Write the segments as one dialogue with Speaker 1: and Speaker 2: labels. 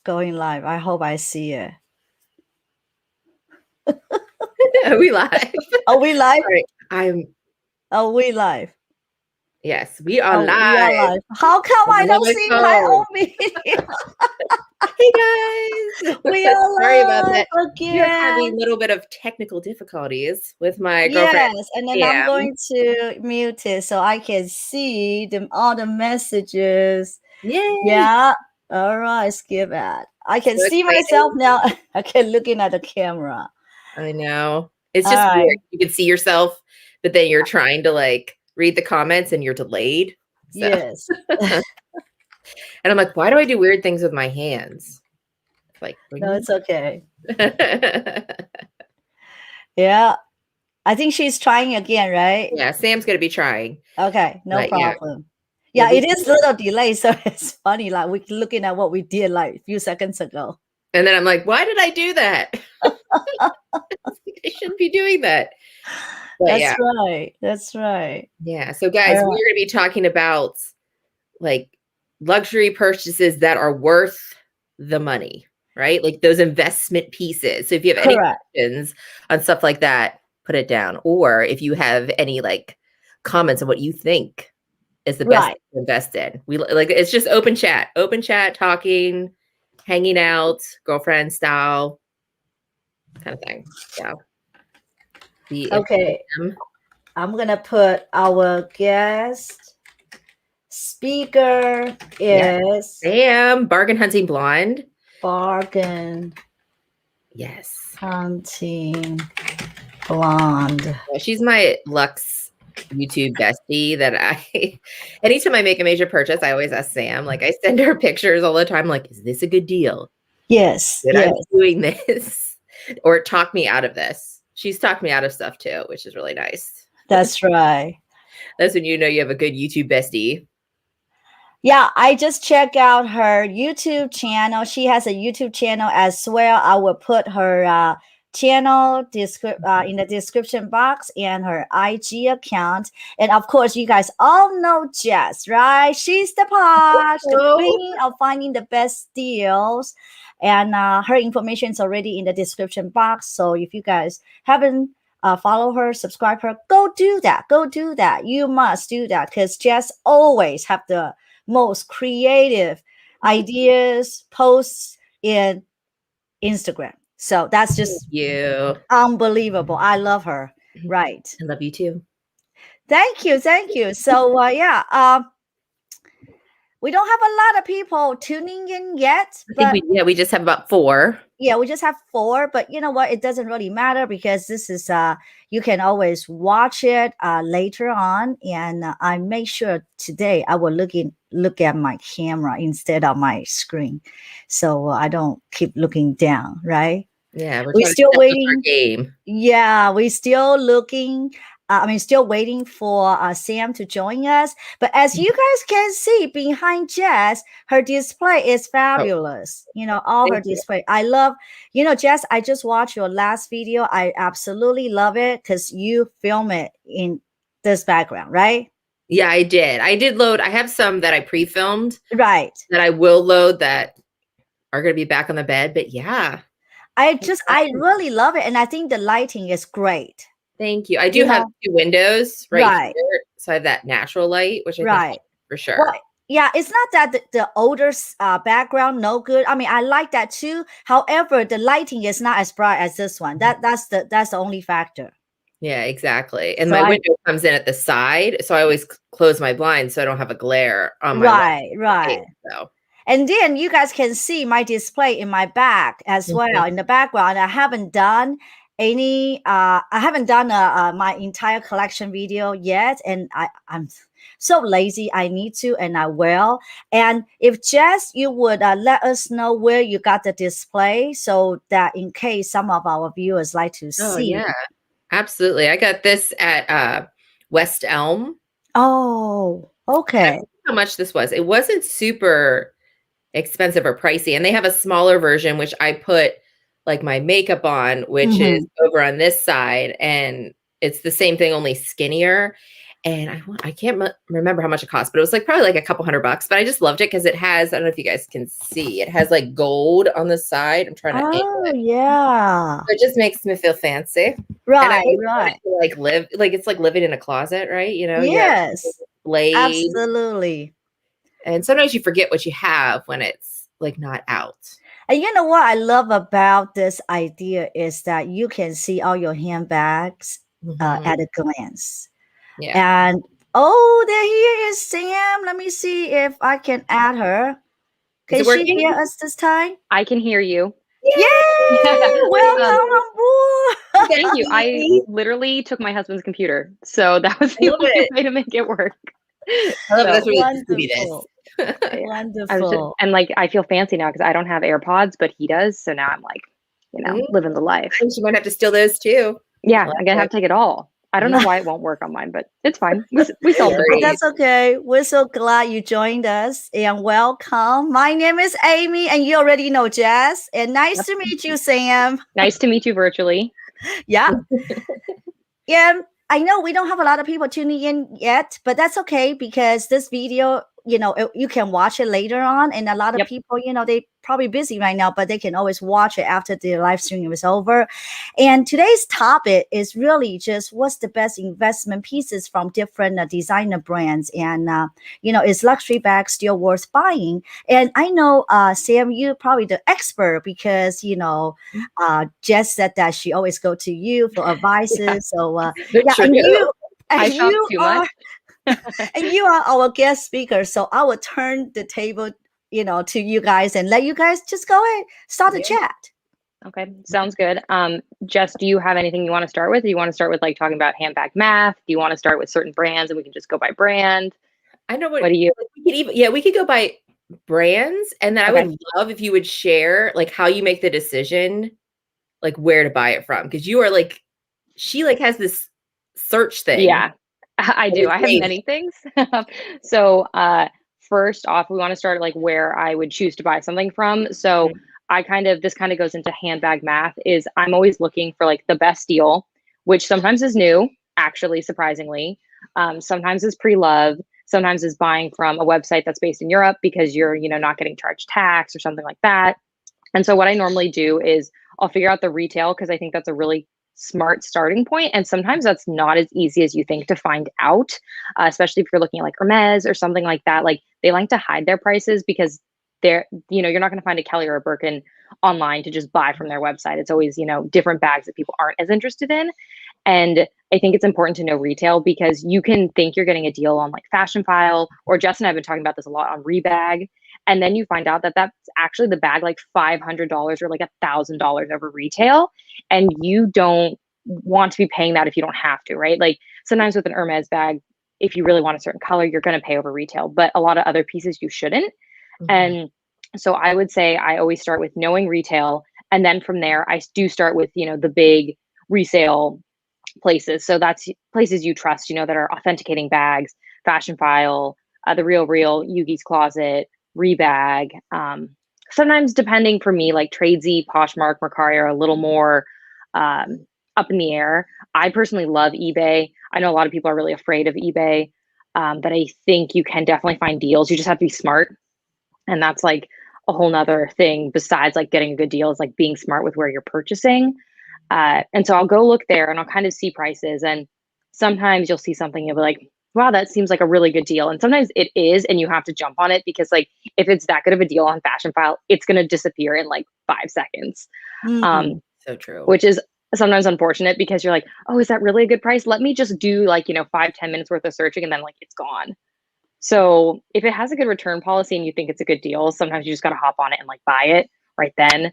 Speaker 1: going live. I hope I see it.
Speaker 2: Are we live?
Speaker 1: Are we live?
Speaker 2: Right.
Speaker 1: Are we live?
Speaker 2: Yes, we are live.
Speaker 1: We are live. How come I don't see my own video?
Speaker 2: Hey guys,
Speaker 1: we are
Speaker 2: sorry about that.
Speaker 1: Again.
Speaker 2: We're having a little bit of technical difficulties with my girlfriend.
Speaker 1: Yes, and then I'm going to mute it so I can see all the messages.
Speaker 2: Yay.
Speaker 1: Yeah. All right, skip that. I can see myself now. I can looking at the camera.
Speaker 2: I know. It's just weird. You can see yourself, but then you're trying to like read the comments and you're delayed. So.
Speaker 1: Yes.
Speaker 2: And I'm like, why do I do weird things with my hands? Like,
Speaker 1: no, it's okay. Yeah. I think she's trying again, right?
Speaker 2: Yeah, Sam's going to be trying.
Speaker 1: Okay, no problem. Yeah, it is a little delay, so it's funny. Like we're looking at what we did like a few seconds ago.
Speaker 2: And then I'm like, why did I do that? I shouldn't be doing that. But
Speaker 1: That's right. That's right.
Speaker 2: Yeah. So guys, we're going to be talking about like luxury purchases that are worth the money, right? Like those investment pieces. So if you have any questions on stuff like that, put it down. Or if you have any like comments on what you think is the best to invest in. We like it's just open chat, talking, hanging out, girlfriend style kind of thing. Yeah.
Speaker 1: Okay. I'm gonna put our guest speaker is
Speaker 2: Sam Bargin.Hunting.blonde.
Speaker 1: Bargain.
Speaker 2: Yes.
Speaker 1: Hunting.blonde.
Speaker 2: Yeah, she's my Lux YouTube bestie that anytime I make a major purchase, I always ask Sam, like I send her pictures all the time. Like, is this a good deal?
Speaker 1: Yes.
Speaker 2: I'm doing this or talk me out of this. She's talked me out of stuff too, which is really nice.
Speaker 1: That's right.
Speaker 2: That's when you know you have a good YouTube bestie.
Speaker 1: Yeah, I just checked out her YouTube channel. She has a YouTube channel as well. I will put her channel in the description box and her IG account. And of course, you guys all know Jess, right? She's the posh, the queen of finding the best deals. And her information is already in the description box. So if you guys haven't follow her, subscribe her, go do that. Go do that. You must do that because Jess always have the most creative ideas, posts in Instagram. So that's just unbelievable. I love her. Right.
Speaker 2: I love you too.
Speaker 1: Thank you. Thank you. So we don't have a lot of people tuning in yet.
Speaker 2: But we just have about 4.
Speaker 1: Yeah, we just have 4, but you know what? It doesn't really matter because this is you can always watch it later on, and I make sure today I will look at my camera instead of my screen, so I don't keep looking down. Right?
Speaker 2: Yeah,
Speaker 1: we're still waiting. Yeah, we're still looking. Still waiting for Sam to join us. But as you guys can see behind Jess, her display is fabulous. You know, all her display. I love, Jess, I just watched your last video. I absolutely love it because you film it in this background, right?
Speaker 2: Yeah, I did. I did load. I have some that I pre-filmed.
Speaker 1: Right.
Speaker 2: That I will load that are going to be back on the bed. But yeah.
Speaker 1: I really love it. And I think the lighting is great.
Speaker 2: Thank you. I do have 2 windows right here. So I have that natural light, which I think for sure.
Speaker 1: Well, yeah, it's not that the older background no good. I mean, I like that too. However, the lighting is not as bright as this one. That's the only factor.
Speaker 2: Yeah, exactly. And so my window comes in at the side, so I always close my blinds so I don't have a glare on my
Speaker 1: right. So. And then you guys can see my display in my back as well in the background. I haven't done my entire collection video yet, and I'm so lazy. I need to, and I will. And if Jess, you would let us know where you got the display, so that in case some of our viewers like to see.
Speaker 2: Yeah, absolutely. I got this at West Elm.
Speaker 1: Oh, okay.
Speaker 2: How much this was? It wasn't super expensive or pricey, and they have a smaller version, which I put like my makeup on, which is over on this side, and it's the same thing, only skinnier. And I can't remember how much it cost, but it was like probably like a couple $100. But I just loved it because it has, I don't know if you guys can see, it has like gold on the side. I'm trying to angle it.
Speaker 1: Yeah.
Speaker 2: So it just makes me feel fancy.
Speaker 1: Right,
Speaker 2: and I
Speaker 1: right.
Speaker 2: to, like live, like it's like living in a closet, right? You know,
Speaker 1: Yes,
Speaker 2: you have blade.
Speaker 1: absolutely.
Speaker 2: And sometimes you forget what you have when it's like not out.
Speaker 1: And you know what I love about this idea is that you can see all your handbags at a glance.
Speaker 2: Yeah.
Speaker 1: And oh, there here is Sam. Let me see if I can add her. Can she hear us this time?
Speaker 3: I can hear you.
Speaker 1: Yay! Welcome on board.
Speaker 3: Thank you. I literally took my husband's computer, so that was the only way to make it work.
Speaker 2: I love it. That's really
Speaker 1: Wonderful. Wonderful.
Speaker 3: And like, I feel fancy now because I don't have AirPods, but he does. So now I'm like, you know, living the life.
Speaker 2: You might have to steal those too.
Speaker 3: Yeah, I'm gonna have to take it all. I don't know why it won't work on mine, but it's fine. We solved it.
Speaker 1: That's okay. We're so glad you joined us and welcome. My name is Amy, and you already know Jess. And nice to meet you, Sam.
Speaker 3: Nice to meet you virtually.
Speaker 1: Yeah. Yeah. I know we don't have a lot of people tuning in yet, but that's okay because this video, you know, you can watch it later on. And a lot of people, you know, they probably busy right now, but they can always watch it after the live stream is over. And today's topic is really just what's the best investment pieces from different designer brands. And, you know, is luxury bags still worth buying? And I know, Sam, you're probably the expert because, you know, Jess said that she always go to you for advice. So, and you,
Speaker 3: I talk too much.
Speaker 1: And you are our guest speaker, so I will turn the table, you know, to you guys and let you guys just go ahead start the chat.
Speaker 3: Okay, sounds good. Jess, do you have anything you want to start with? Do you want to start with like talking about handbag math? Do you want to start with certain brands and we can just go by brand?
Speaker 2: I know what
Speaker 3: do you?
Speaker 2: We could go by brands, and then I would love if you would share like how you make the decision, like where to buy it from, because you are like, she like has this search thing.
Speaker 3: Yeah. I do. I have many things. So first off, we want to start like where I would choose to buy something from. So this kind of goes into handbag math. Is I'm always looking for like the best deal, which sometimes is new, actually, surprisingly. Sometimes is Preloved. Sometimes is buying from a website that's based in Europe because you're, you know, not getting charged tax or something like that. And so what I normally do is I'll figure out the retail because I think that's a really smart starting point. And sometimes that's not as easy as you think to find out, especially if you're looking at like Hermes or something like that. Like they like to hide their prices because they're, you know, you're not going to find a Kelly or a Birkin online to just buy from their website. It's always, you know, different bags that people aren't as interested in. And I think it's important to know retail because you can think you're getting a deal on like Fashionphile, or Jess and I have been talking about this a lot on Rebag. And then you find out that that's actually the bag like $500 or like $1,000 over retail. And you don't want to be paying that if you don't have to, right? Like sometimes with an Hermes bag, if you really want a certain color, you're going to pay over retail, but a lot of other pieces you shouldn't. And so I would say I always start with knowing retail. And then from there, I do start with, you know, the big resale places. So that's places you trust, you know, that are authenticating bags, Fashionphile, TheRealReal, Yugi's Closet, Rebag. Sometimes depending for me, like Tradesy, Poshmark, Mercari are a little more up in the air. I personally love eBay. I know a lot of people are really afraid of eBay, but I think you can definitely find deals. You just have to be smart. And that's like a whole nother thing besides like getting a good deal is like being smart with where you're purchasing. And so I'll go look there and I'll kind of see prices. And sometimes you'll see something, you'll be like, wow, that seems like a really good deal. And sometimes it is, and you have to jump on it because like, if it's that good of a deal on Fashionphile, it's going to disappear in like 5 seconds.
Speaker 2: So true.
Speaker 3: Which is sometimes unfortunate because you're like, oh, is that really a good price? Let me just do like, you know, 5-10 minutes worth of searching and then like it's gone. So if it has a good return policy and you think it's a good deal, sometimes you just got to hop on it and like buy it right then.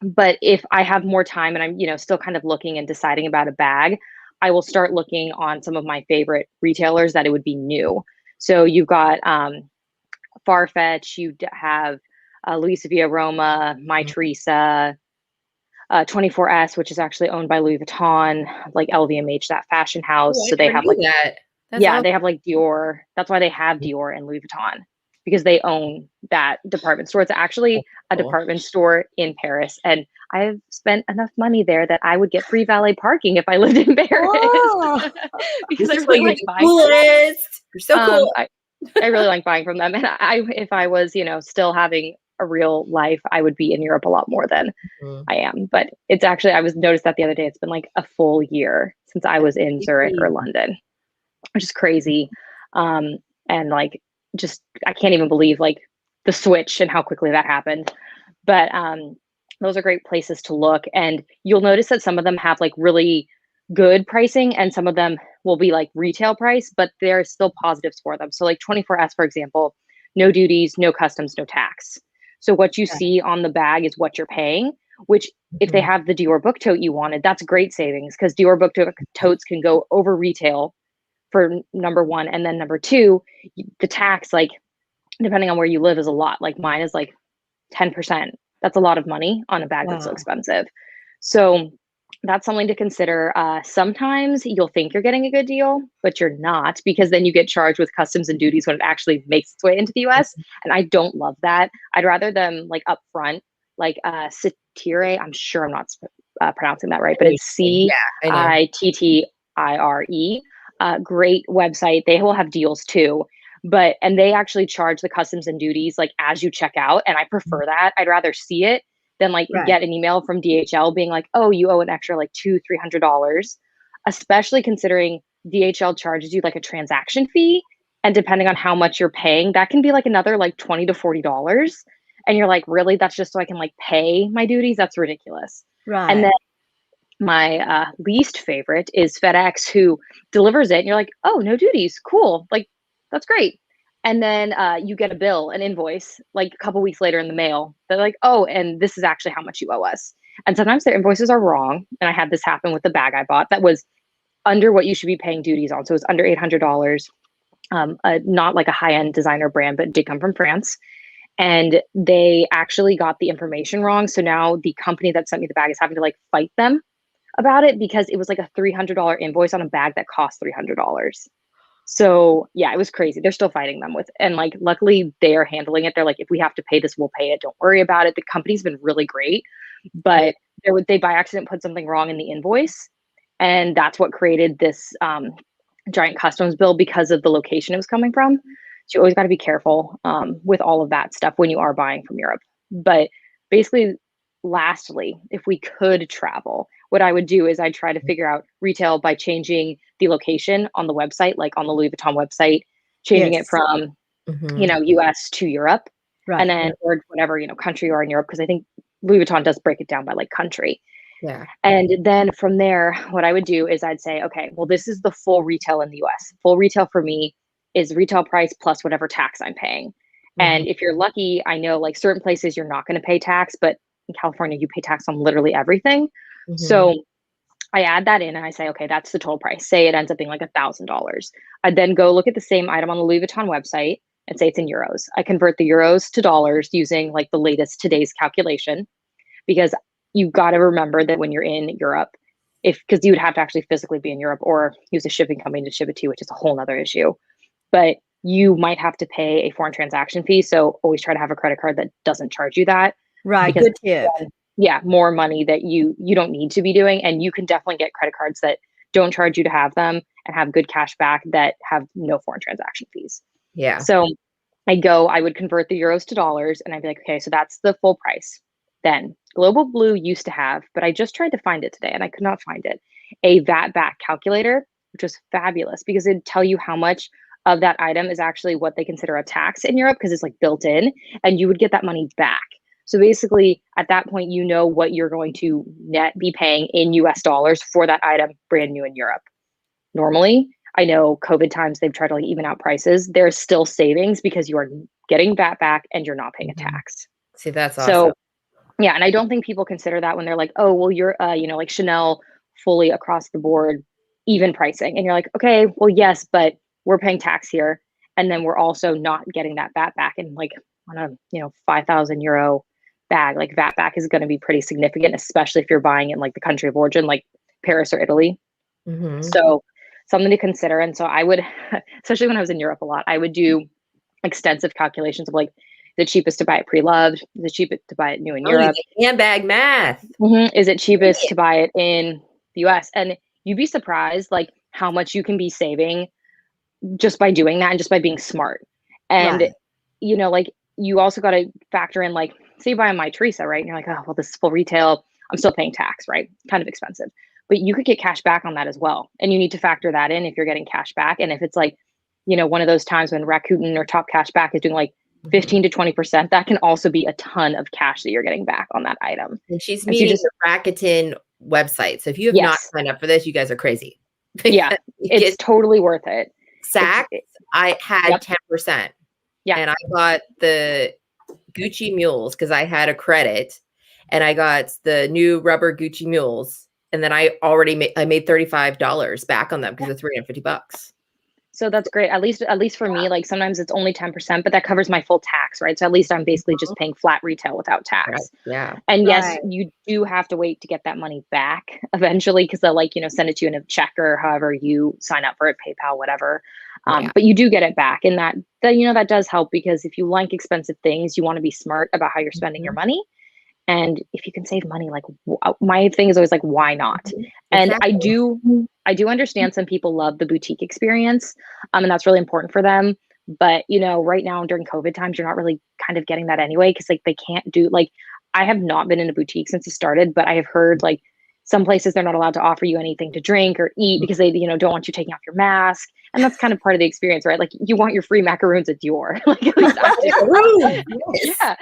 Speaker 3: But if I have more time and I'm, you know, still kind of looking and deciding about a bag, I will start looking on some of my favorite retailers that it would be new. So you've got Farfetch, you have Luisa Via Roma, My Teresa, 24S, which is actually owned by Louis Vuitton, like LVMH, that fashion house. So they have like
Speaker 2: that.
Speaker 3: They have like Dior. That's why they have Dior and Louis Vuitton, because they own that department store. It's actually a department store in Paris. And I've spent enough money there that I would get free valet parking if I lived in Paris. because I
Speaker 2: This is
Speaker 3: really
Speaker 2: why
Speaker 3: like
Speaker 2: you're the
Speaker 3: buying.
Speaker 2: coolest. You're so cool.
Speaker 3: I really like buying from them. And if I was, still having a real life, I would be in Europe a lot more than I am. But it's actually, I was noticed that the other day, it's been like a full year since I was in Zurich or London, which is crazy. And like, just, I can't even believe like the switch and how quickly that happened. But those are great places to look. And you'll notice that some of them have like really good pricing and some of them will be like retail price, but there's still positives for them. So like 24S, for example, no duties, no customs, no tax. So what you see on the bag is what you're paying, which if they have the Dior book tote you wanted, that's great savings because Dior book totes can go over retail for number one. And then number two, the tax, like depending on where you live is a lot. Like mine is like 10%. That's a lot of money on a bag that's so expensive. So that's something to consider. Sometimes you'll think you're getting a good deal, but you're not because then you get charged with customs and duties when it actually makes its way into the US. And I don't love that. I'd rather them like upfront, like Cittire. I'm sure I'm not pronouncing that right, but it's Cittire. Great website. They will have deals too. And they actually charge the customs and duties like as you check out. And I prefer that. I'd rather see it than like get an email from DHL being like, oh, you owe an extra like $200-$300, especially considering DHL charges you like a transaction fee. And depending on how much you're paying, that can be like another like $20 to $40. And you're like, really? That's just so I can like pay my duties? That's ridiculous. Right. And then my least favorite is FedEx, who delivers it. And you're like, oh, no duties. Cool. Like, that's great. And then you get a bill, an invoice, like a couple weeks later in the mail. They're like, oh, and this is actually how much you owe us. And sometimes their invoices are wrong. And I had this happen with the bag I bought that was under what you should be paying duties on. So it was under $800, not like a high-end designer brand, but it did come from France. And they actually got the information wrong. So now the company that sent me the bag is having to like fight them about it because it was like a $300 invoice on a bag that cost $300. So yeah, it was crazy. They're still fighting them with, and like, luckily they are handling it. They're like, if we have to pay this, we'll pay it. Don't worry about it. The company's been really great, but they by accident put something wrong in the invoice. And that's what created this giant customs bill because of the location it was coming from. So you always got to be careful with all of that stuff when you are buying from Europe. But basically, lastly, if we could travel, what I would do is I'd try to figure out retail by changing the location on the website, like on the Louis Vuitton website, changing it from, US to Europe, and then or whatever, country you are in Europe, because I think Louis Vuitton does break it down by like country. Yeah. And then from there, what I would do is I'd say, okay, well, this is the full retail in the US. Full retail for me is retail price plus whatever tax I'm paying. And if you're lucky, I know like certain places you're not going to pay tax, but in California, you pay tax on literally everything. So I add that in and I say, okay, that's the total price. Say it ends up being like $1,000. I then go look at the same item on the Louis Vuitton website and say it's in euros. I convert the euros to dollars using like the latest today's calculation, because you've got to remember that when you're in Europe, because you would have to actually physically be in Europe or use a shipping company to ship it to you, which is a whole nother issue. But you might have to pay a foreign transaction fee. So always try to have a credit card that doesn't charge you that.
Speaker 1: Right. Good tip.
Speaker 3: Yeah, more money that you don't need to be doing. And you can definitely get credit cards that don't charge you to have them and have good cash back that have no foreign transaction fees. Yeah. So I would convert the euros to dollars and I'd be like, okay, so that's the full price. Then Global Blue used to have, but I just tried to find it today and I could not find it, a VAT back calculator, which was fabulous because it'd tell you how much of that item is actually what they consider a tax in Europe because it's like built in, and you would get that money back. So basically, at that point, you know what you're going to net be paying in US dollars for that item brand new in Europe. Normally, I know COVID times, they've tried to like even out prices. There's still savings because you are getting VAT back and you're not paying a tax.
Speaker 2: See, that's awesome.
Speaker 3: So yeah, and I don't think people consider that when they're like, oh, well, you're, like Chanel fully across the board, even pricing. And you're like, okay, well, yes, but we're paying tax here. And then we're also not getting that VAT back. And like on a, 5,000 euro bag, like VAT back is going to be pretty significant, especially if you're buying in like the country of origin, like Paris or Italy. So something to consider. And so I would, especially when I was in Europe a lot, I would do extensive calculations of like, the cheapest to buy it pre-loved, is it cheapest to buy it new in Europe?
Speaker 2: Handbag math.
Speaker 3: Is it cheapest to buy it in the US? And you'd be surprised like how much you can be saving just by doing that and just by being smart. And, you know, like you also got to factor in, like, say you buy a My Teresa, right? And you're like, oh, well, this is full retail. I'm still paying tax, right? Kind of expensive. But you could get cash back on that as well. And you need to factor that in if you're getting cash back. And if it's like, you know, one of those times when Rakuten or Top Cash Back is doing like 15 to 20%, that can also be a ton of cash that you're getting back on that item.
Speaker 2: And she's meeting the Rakuten website. So if you have not signed up for this, you guys are crazy.
Speaker 3: Yeah, it's totally worth it.
Speaker 2: Saks, I had 10%.
Speaker 3: Yeah.
Speaker 2: And I got the Gucci mules because I had a credit, and I got the new rubber Gucci mules. And then I made $35 back on them because of $350.
Speaker 3: So that's great. At least for me, like sometimes it's only 10%, but that covers my full tax, right? So at least I'm basically just paying flat retail without tax.
Speaker 2: Right. Yeah.
Speaker 3: And yes, you do have to wait to get that money back eventually, because they'll, like, you know, send it to you in a check or however you sign up for it, PayPal, whatever. But you do get it back, and that you know, that does help, because if you like expensive things, you want to be smart about how you're spending your money. And if you can save money, like, my thing is always like, why not? And I do understand some people love the boutique experience, and that's really important for them. But, you know, right now during COVID times, you're not really kind of getting that anyway, because like they can't do, like, I have not been in a boutique since it started, but I have heard like some places they're not allowed to offer you anything to drink or eat because they, you know, don't want you taking off your mask. And that's kind of part of the experience, right? Like, you want your free macaroons at Dior. Like, at least I do. Yeah.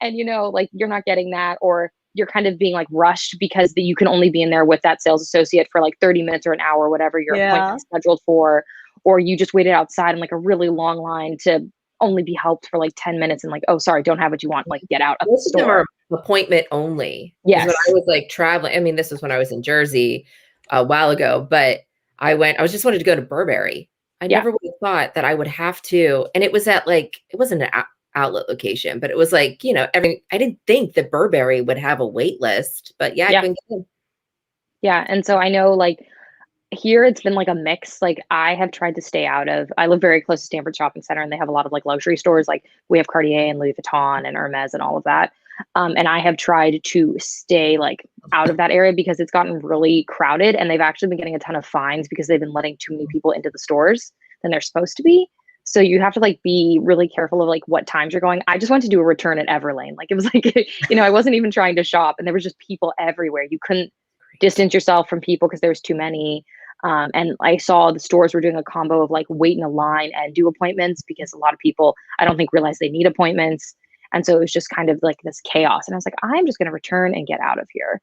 Speaker 3: And, you know, like, you're not getting that, or you're kind of being like rushed because you can only be in there with that sales associate for like 30 minutes or an hour, whatever your appointment's scheduled for, or you just waited outside in like a really long line to only be helped for like 10 minutes and like, oh, sorry, don't have what you want, like, get out of the store.
Speaker 2: Most of them are appointment only.
Speaker 3: Yes.
Speaker 2: When I was like traveling, I mean, this was when I was in Jersey a while ago, but I just wanted to go to Burberry. I never would have thought that I would have to. And it was at like, it wasn't an outlet location, but it was like, you know, I didn't think that Burberry would have a wait list, but I couldn't get in.
Speaker 3: Yeah. And so I know, like, here it's been like a mix. Like, I have tried to stay out of, I live very close to Stanford Shopping Center, and they have a lot of like luxury stores. Like, we have Cartier and Louis Vuitton and Hermes and all of that. And I have tried to stay like out of that area because it's gotten really crowded, and they've actually been getting a ton of fines because they've been letting too many people into the stores than they're supposed to be. So you have to like be really careful of like what times you're going. I just went to do a return at Everlane. Like, it was like, you know, I wasn't even trying to shop, and there was just people everywhere. You couldn't distance yourself from people because there was too many. And I saw the stores were doing a combo of like wait in a line and do appointments, because a lot of people, I don't think, realize they need appointments. And so it was just kind of like this chaos. And I was like, I'm just going to return and get out of here.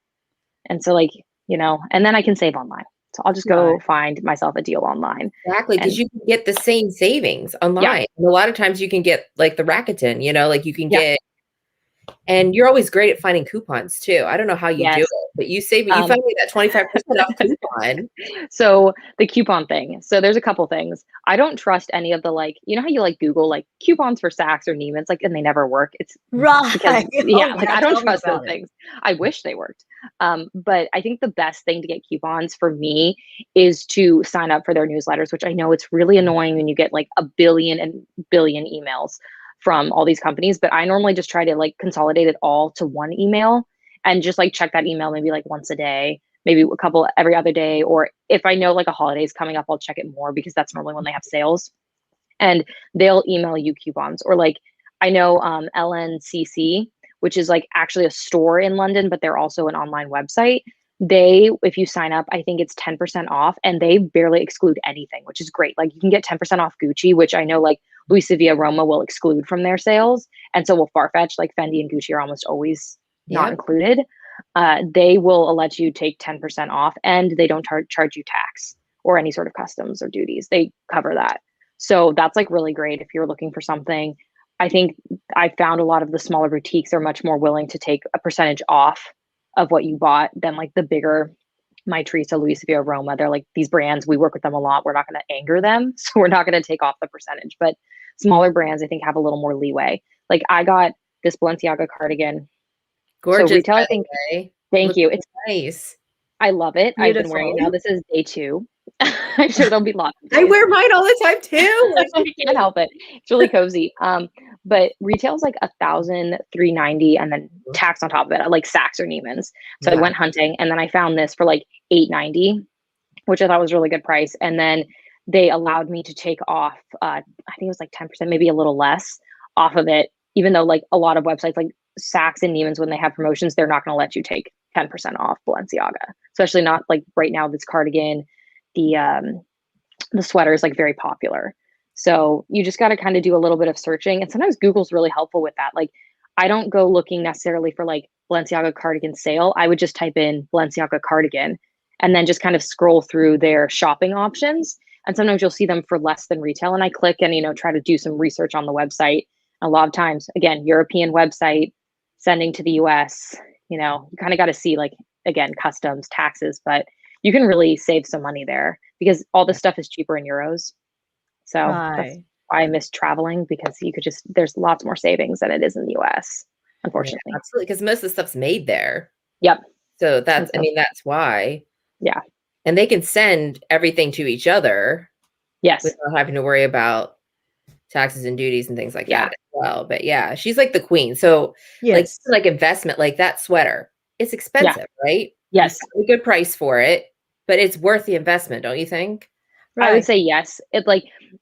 Speaker 3: And so, like, you know, and then I can save online. So I'll just go find myself a deal online.
Speaker 2: Exactly. Because you can get the same savings online. Yeah. And a lot of times you can get like the Rakuten, you know, like you can get, and you're always great at finding coupons too. I don't know how you do it, but you save me. You find me that 25% off coupon.
Speaker 3: So the coupon thing. So there's a couple things. I don't trust any of the, like, you know how you like Google like coupons for Saks or Neiman's, like, and they never work. It's
Speaker 1: right.
Speaker 3: Because, like, I don't trust those things. I wish they worked. But I think the best thing to get coupons for me is to sign up for their newsletters, which I know it's really annoying when you get like a billion and billion emails from all these companies, but I normally just try to like consolidate it all to one email and just like check that email maybe like once a day, maybe a couple every other day. Or if I know like a holiday is coming up, I'll check it more, because that's normally when they have sales, and they'll email you coupons. Or like, I know LNCC, which is like actually a store in London, but they're also an online website. If you sign up, I think it's 10% off, and they barely exclude anything, which is great. Like, you can get 10% off Gucci, which I know like Luis Via Roma will exclude from their sales. And so will Farfetch. Like, Fendi and Gucci are almost always not included. They will let you take 10% off, and they don't charge you tax or any sort of customs or duties. They cover that. So that's like really great if you're looking for something. I think I found a lot of the smaller boutiques are much more willing to take a percentage off of what you bought than like the bigger My Teresa, Luis Via Roma. They're like, these brands, we work with them a lot. We're not going to anger them, so we're not going to take off the percentage. But smaller brands, I think, have a little more leeway. Like, I got this Balenciaga cardigan.
Speaker 2: Gorgeous.
Speaker 3: So retail, I think. Thank you. It's
Speaker 2: nice.
Speaker 3: I love it. Beautiful. I've been wearing it now. This is day 2. I'm sure there'll be lots of days.
Speaker 2: I wear mine all the time too.
Speaker 3: I can't help it. It's really cozy. But retail's like $1,390, and then tax on top of it, like Saks or Neiman's. So I went hunting, and then I found this for like $890, which I thought was a really good price. And then they allowed me to take off, I think it was like 10%, maybe a little less off of it, even though like a lot of websites like Saks and Neiman's, when they have promotions, they're not going to let you take 10% off Balenciaga, especially not like right now, this cardigan, the sweater is like very popular. So you just got to kind of do a little bit of searching. And sometimes Google's really helpful with that. Like I don't go looking necessarily for like Balenciaga cardigan sale. I would just type in Balenciaga cardigan and then just kind of scroll through their shopping options. And sometimes you'll see them for less than retail. And I click and, try to do some research on the website. A lot of times, again, European website, sending to the US, you kind of got to see like, again, customs, taxes, but you can really save some money there because all this stuff is cheaper in euros. So that's why I miss traveling, because there's lots more savings than it is in the US, unfortunately.
Speaker 2: Yeah, absolutely. Because most of the stuff's made there.
Speaker 3: Yep.
Speaker 2: So that's why.
Speaker 3: Yeah.
Speaker 2: And they can send everything to each other.
Speaker 3: Yes.
Speaker 2: Without having to worry about taxes and duties and things like that as well. But yeah, she's like the queen. So like investment, like that sweater, it's expensive, right?
Speaker 3: Yes.
Speaker 2: A good price for it, but it's worth the investment, don't you think?
Speaker 3: Right. I would say yes.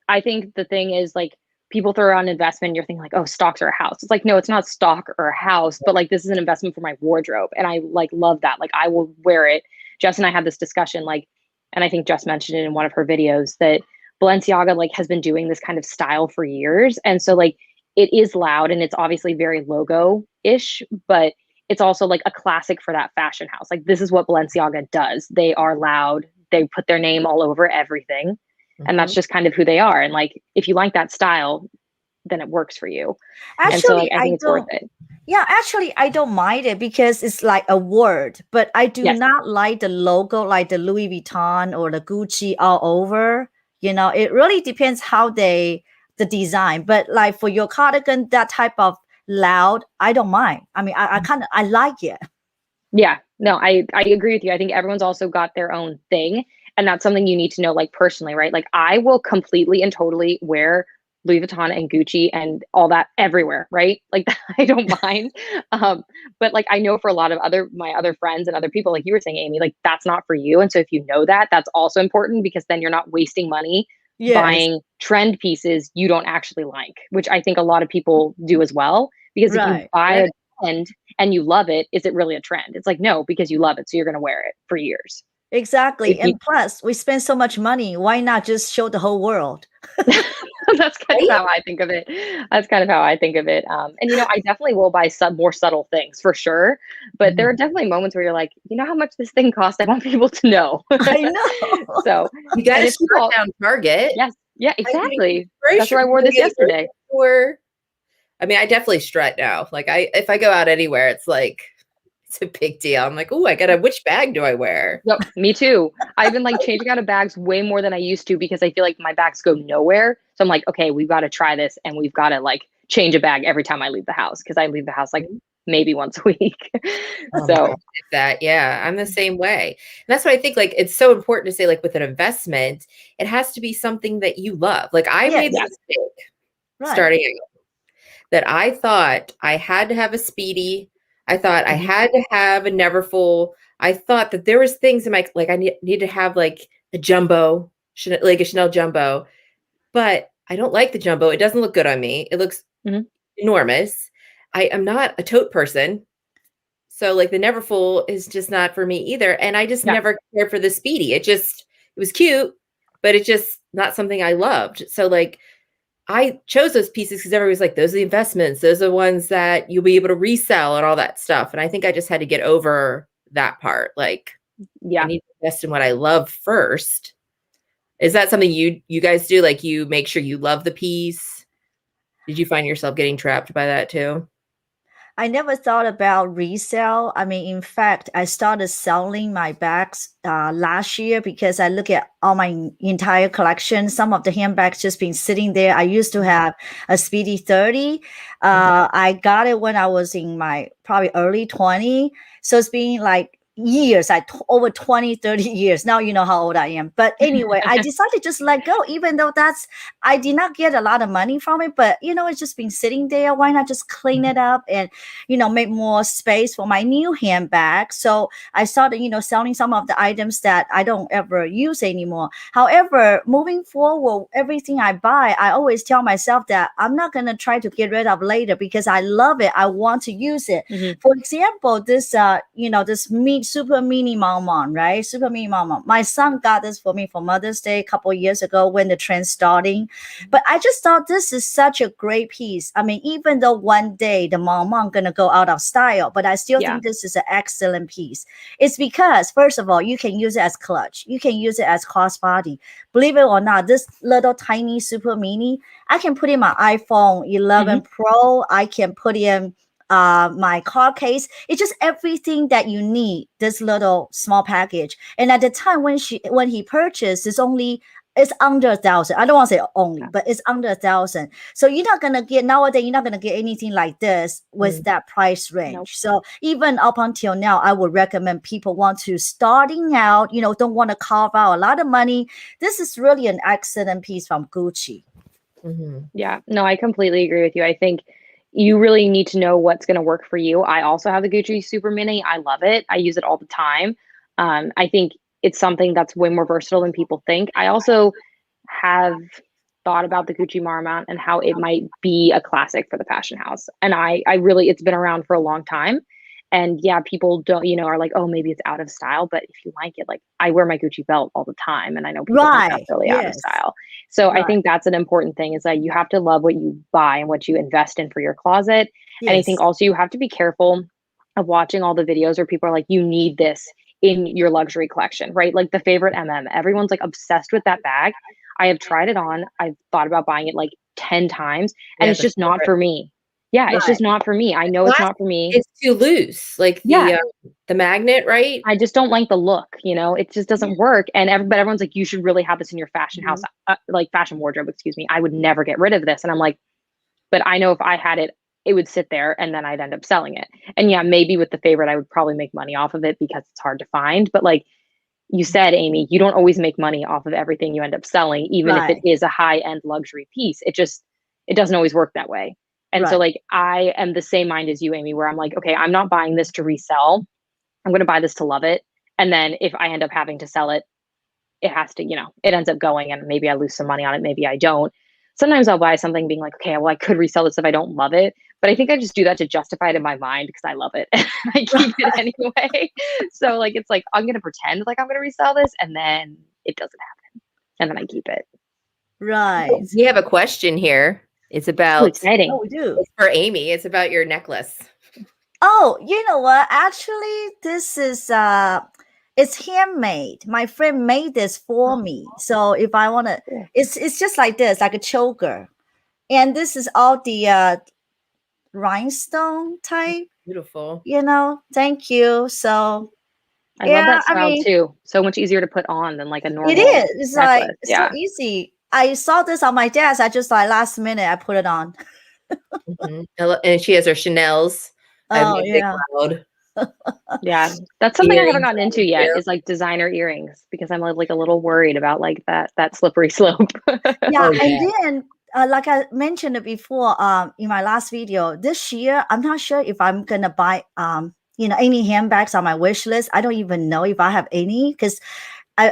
Speaker 3: I think the thing is like people throw around investment, you're thinking like, oh, stocks or a house. It's like, no, it's not stock or a house, but like this is an investment for my wardrobe. And I like love that. Like I will wear it. Jess and I had this discussion, like, and I think Jess mentioned it in one of her videos, that Balenciaga like has been doing this kind of style for years. And so like it is loud and it's obviously very logo-ish, but it's also like a classic for that fashion house. Like this is what Balenciaga does. They are loud. They put their name all over everything. And that's just kind of who they are. And like, if you like that style, then it works for you.
Speaker 1: Actually,
Speaker 3: and so like, I think it's worth it.
Speaker 1: Yeah, actually, I don't mind it because it's like a word, but I do not like the logo, like the Louis Vuitton or the Gucci all over. It really depends how the design, but like for your cardigan, that type of loud, I don't mind. I mean, I like it.
Speaker 3: Yeah, no, I agree with you. I think everyone's also got their own thing, and that's something you need to know, like personally, right? Like I will completely and totally wear Louis Vuitton and Gucci and all that everywhere, right? Like I don't mind. But like I know for a lot of my other friends and other people, like you were saying, Amy, like that's not for you. And so if you know that, that's also important, because then you're not wasting money buying trend pieces you don't actually like, which I think a lot of people do as well. Because if you buy a trend and you love it, is it really a trend? It's like, no, because you love it, so you're going to wear it for years.
Speaker 1: Exactly. And plus, we spend so much money. Why not just show the whole world?
Speaker 3: That's kind of how I think of it. That's kind of how I think of it. And, I definitely will buy some more subtle things for sure. But there are definitely moments where you're like, how much this thing costs? I want people to know.
Speaker 1: I know.
Speaker 3: So
Speaker 2: you got to shut down Target.
Speaker 3: Yes. Yeah, exactly. That's where I wore this yesterday.
Speaker 2: I mean, I definitely strut now. Like if I go out anywhere, it's like, it's a big deal. I'm like, oh, which bag do I wear?
Speaker 3: Yep, me too. I've been like changing out of bags way more than I used to, because I feel like my bags go nowhere. So I'm like, okay, we've got to try this, and we've got to like change a bag every time I leave the house, because I leave the house like maybe once a week. So
Speaker 2: I'm the same way. And that's what I think, like, it's so important to say, like, with an investment, it has to be something that you love. Like I made the mistake starting out that I thought I had to have a Speedy. I thought I had to have a Neverfull. I thought that there was things in my, like I need to have like a jumbo, like a Chanel jumbo, but I don't like the jumbo. It doesn't look good on me. It looks enormous. I am not a tote person. So like the Neverfull is just not for me either. And I just never cared for the Speedy. It was cute, but it's just not something I loved. So like, I chose those pieces because everybody's like, those are the investments. Those are the ones that you'll be able to resell and all that stuff. And I think I just had to get over that part. Like, I need to invest in what I love first. Is that something you guys do? Like you make sure you love the piece? Did you find yourself getting trapped by that too?
Speaker 1: I never thought about resale. I mean, in fact, I started selling my bags last year because I look at all my entire collection. Some of the handbags just been sitting there. I used to have a Speedy 30. I got it when I was in my probably early 20. So it's been like, years, like over 20, 30 years. Now you know how old I am. But anyway, I decided to just let go, even though I did not get a lot of money from it, but it's just been sitting there. Why not just clean it up and, make more space for my new handbag? So I started, selling some of the items that I don't ever use anymore. However, moving forward, everything I buy, I always tell myself that I'm not going to try to get rid of later because I love it. I want to use it. For example, this, this super mini Mom, right? Super mini Mom. My son got this for me for Mother's Day a couple of years ago when the trend starting. But I just thought this is such a great piece. I mean, even though one day the Mom gonna go out of style, but I still think this is an excellent piece. It's because, first of all, you can use it as clutch. You can use it as crossbody. Believe it or not, this little tiny super mini, I can put in my iPhone 11 Pro. I can put in my car case. It's just everything that you need, this little small package. And at the time when he purchased, it's under 1,000. I don't want to say only, but it's under 1,000. So you're not gonna get anything like this with that price range. Nope. So even up until now, I would recommend people want to starting out, don't want to carve out a lot of money. This is really an excellent piece from Gucci.
Speaker 3: Yeah, no, I completely agree with you. I think you really need to know what's going to work for you. I also have the Gucci Super Mini. I love it. I use it all the time. I think it's something that's way more versatile than people think. I also have thought about the Gucci Marmont and how it might be a classic for the fashion house. And I really, it's been around for a long time. And yeah, people don't, are like, oh, maybe it's out of style. But if you like it, like I wear my Gucci belt all the time. And I know people think that's really out of style. So I think that's an important thing is that you have to love what you buy and what you invest in for your closet. And I think also you have to be careful of watching all the videos where people are like, you need this in your luxury collection, right? Like the favorite everyone's like obsessed with that bag. I have tried it on. I've thought about buying it like 10 times and it's just not for me. Yeah, it's just not for me. I know it's not for me.
Speaker 2: It's too loose, like the magnet, right?
Speaker 3: I just don't like the look, it just doesn't work. And everyone's like, you should really have this in your fashion house, like fashion wardrobe, excuse me. I would never get rid of this. And I'm like, but I know if I had it, it would sit there and then I'd end up selling it. And yeah, maybe with the favorite, I would probably make money off of it because it's hard to find. But like you said, Amy, you don't always make money off of everything you end up selling, even if it is a high-end luxury piece. It doesn't always work that way. And so like, I am the same mind as you, Amy, where I'm like, okay, I'm not buying this to resell. I'm going to buy this to love it. And then if I end up having to sell it, it has to, it ends up going and maybe I lose some money on it. Maybe I don't. Sometimes I'll buy something being like, okay, well, I could resell this if I don't love it. But I think I just do that to justify it in my mind because I love it. I keep it anyway. So like, it's like, I'm going to pretend like I'm going to resell this and then it doesn't happen. And then I keep it.
Speaker 1: Right.
Speaker 2: We have a question here. It's about,
Speaker 3: exciting.
Speaker 1: Oh, we do.
Speaker 2: It's for Amy. It's about your necklace.
Speaker 1: Oh, you know what? Actually, this is it's handmade. My friend made this for me. So if I want to, it's just like this, like a choker. And this is all the rhinestone type.
Speaker 2: Beautiful.
Speaker 1: Thank you. So
Speaker 3: I love that style too. So much easier to put on than like a normal.
Speaker 1: It is. It's
Speaker 3: necklace.
Speaker 1: like so easy. I saw this on my desk. I just last minute I put it on.
Speaker 2: And she has her Chanel's.
Speaker 1: Oh yeah.
Speaker 3: Yeah, that's something I haven't gotten into yet. Is like designer earrings because I'm like a little worried about like that slippery slope.
Speaker 1: Yeah, and then like I mentioned it before in my last video, this year I'm not sure if I'm gonna buy any handbags on my wish list. I don't even know if I have any because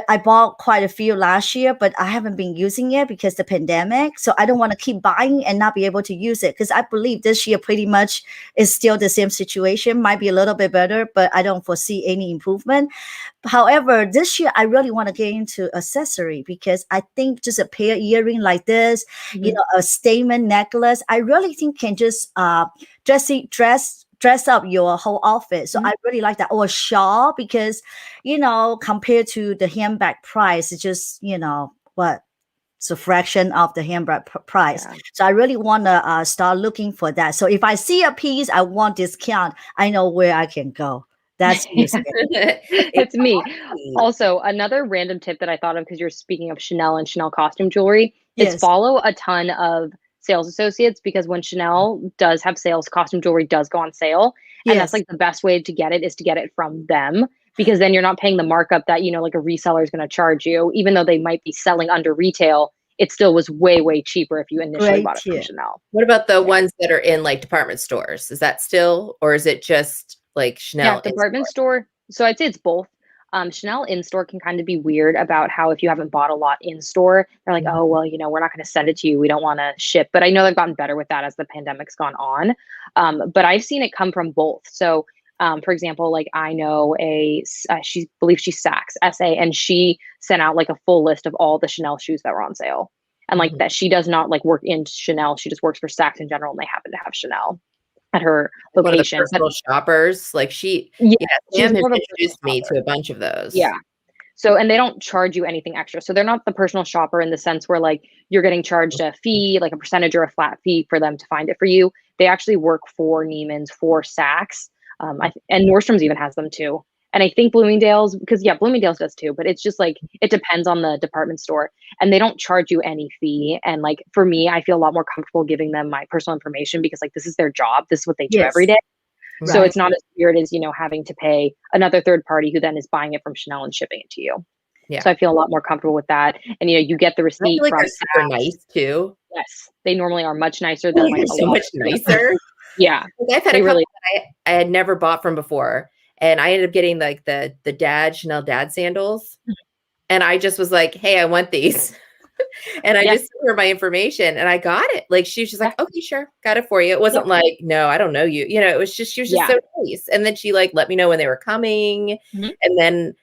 Speaker 1: I bought quite a few last year, but I haven't been using it because the pandemic. So I don't want to keep buying and not be able to use it because I believe this year pretty much is still the same situation. Might be a little bit better, but I don't foresee any improvement. However, this year I really want to get into accessory because I think just a pair of earring like this, a statement necklace, I really think can just dress up your whole outfit. So I really like that. Or a shawl because, compared to the handbag price, it's just, it's a fraction of the handbag price. Yeah. So I really want to start looking for that. So if I see a piece, I want discount, I know where I can go. That's
Speaker 3: it's me. Also, another random tip that I thought of because you're speaking of Chanel and Chanel costume jewelry is follow a ton of sales associates because when Chanel does have sales, costume jewelry does go on sale. And that's like the best way to get it is to get it from them because then you're not paying the markup that, you know, like a reseller is going to charge you, even though they might be selling under retail. It still was way, way cheaper if you initially bought it from Chanel.
Speaker 2: What about the ones that are in like department stores? Is that still, or is it just like Chanel?
Speaker 3: Yeah, department store. So I'd say it's both. Chanel in-store can kind of be weird about how if you haven't bought a lot in-store, they're like, oh, well, you know, we're not going to send it to you. We don't want to ship. But I know they've gotten better with that as the pandemic's gone on. But I've seen it come from both. So for example, like I know she believes she's Saks, S-A, and she sent out like a full list of all the Chanel shoes that were on sale. And like that she does not like work in Chanel. She just works for Saks in general, and they happen to have Chanel at her location.
Speaker 2: One of the personal shoppers, like Sam has introduced me to a bunch of those.
Speaker 3: Yeah. So, and they don't charge you anything extra. So they're not the personal shopper in the sense where like you're getting charged a fee, like a percentage or a flat fee for them to find it for you. They actually work for Neiman's, for Saks, and Nordstrom's even has them too. And I think Bloomingdale's, because Bloomingdale's does too, but it's just like, it depends on the department store, and they don't charge you any fee. And like, for me, I feel a lot more comfortable giving them my personal information because like, this is their job. This is what they do every day. Right. So it's not as weird as, you know, having to pay another third party who then is buying it from Chanel and shipping it to you. Yeah. So I feel a lot more comfortable with that. And, you know, you get the receipt
Speaker 2: from super nice too.
Speaker 3: Yes. They normally are much nicer than like
Speaker 2: so much nicer.
Speaker 3: Yeah.
Speaker 2: I've had a couple that I had never bought from before. And I ended up getting like the Chanel dad sandals. And I just was like, hey, I want these. And I just sent her my information and I got it. Like she was just like, okay, sure. Got it for you. It wasn't like, no, I don't know you. You know, it was just, she was just so nice. And then she like let me know when they were coming. And then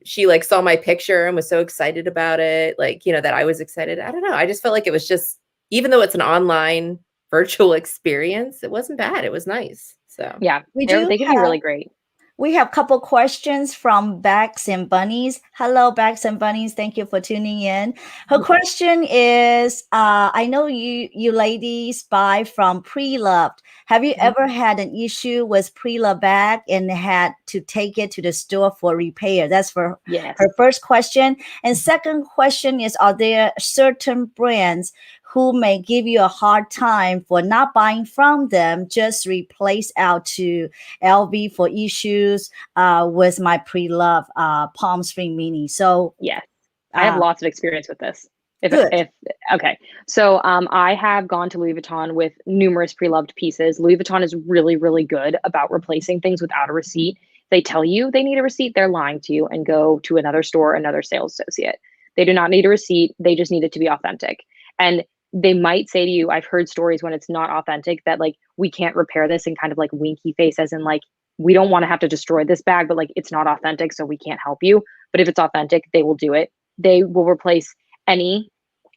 Speaker 2: she like saw my picture and was so excited about it. Like, you know, that I was excited. I don't know. I just felt like it was just, even though it's an online virtual experience, it wasn't bad. It was nice. So
Speaker 3: yeah, they can be really great.
Speaker 1: We have a couple questions from Bags and Bunnies. Hello, Bags and Bunnies. Thank you for tuning in. Her question is, I know you ladies buy from Preloved. Have you ever had an issue with Preloved bag and had to take it to the store for repair? That's for her first question. And second question is, are there certain brands who may give you a hard time for not buying from them, just replace out to LV for issues with my Preloved Palm Spring Mini? So
Speaker 3: yes, I have lots of experience with this. Okay. So I have gone to Louis Vuitton with numerous Preloved pieces. Louis Vuitton is really, really good about replacing things without a receipt. They tell you they need a receipt, they're lying to you, and go to another store, another sales associate. They do not need a receipt. They just need it to be authentic. And they might say to you, I've heard stories when it's not authentic that like, we can't repair this, and kind of like winky face as in like, we don't want to have to destroy this bag, but like, it's not authentic, so we can't help you. But if it's authentic, they will do it. They will replace any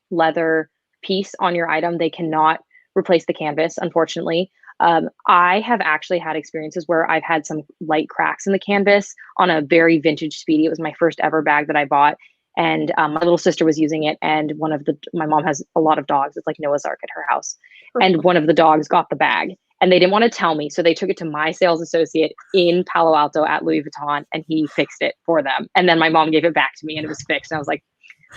Speaker 3: leather piece on your item. They cannot replace the canvas, unfortunately. I have actually had experiences where I've had some light cracks in the canvas on a very vintage Speedy. It was my first ever bag that I bought. And my little sister was using it, and my mom has a lot of dogs. It's like Noah's Ark at her house. And one of the dogs got the bag, and they didn't want to tell me. So they took it to my sales associate in Palo Alto at Louis Vuitton, and he fixed it for them. And then my mom gave it back to me, and it was fixed. And I was like,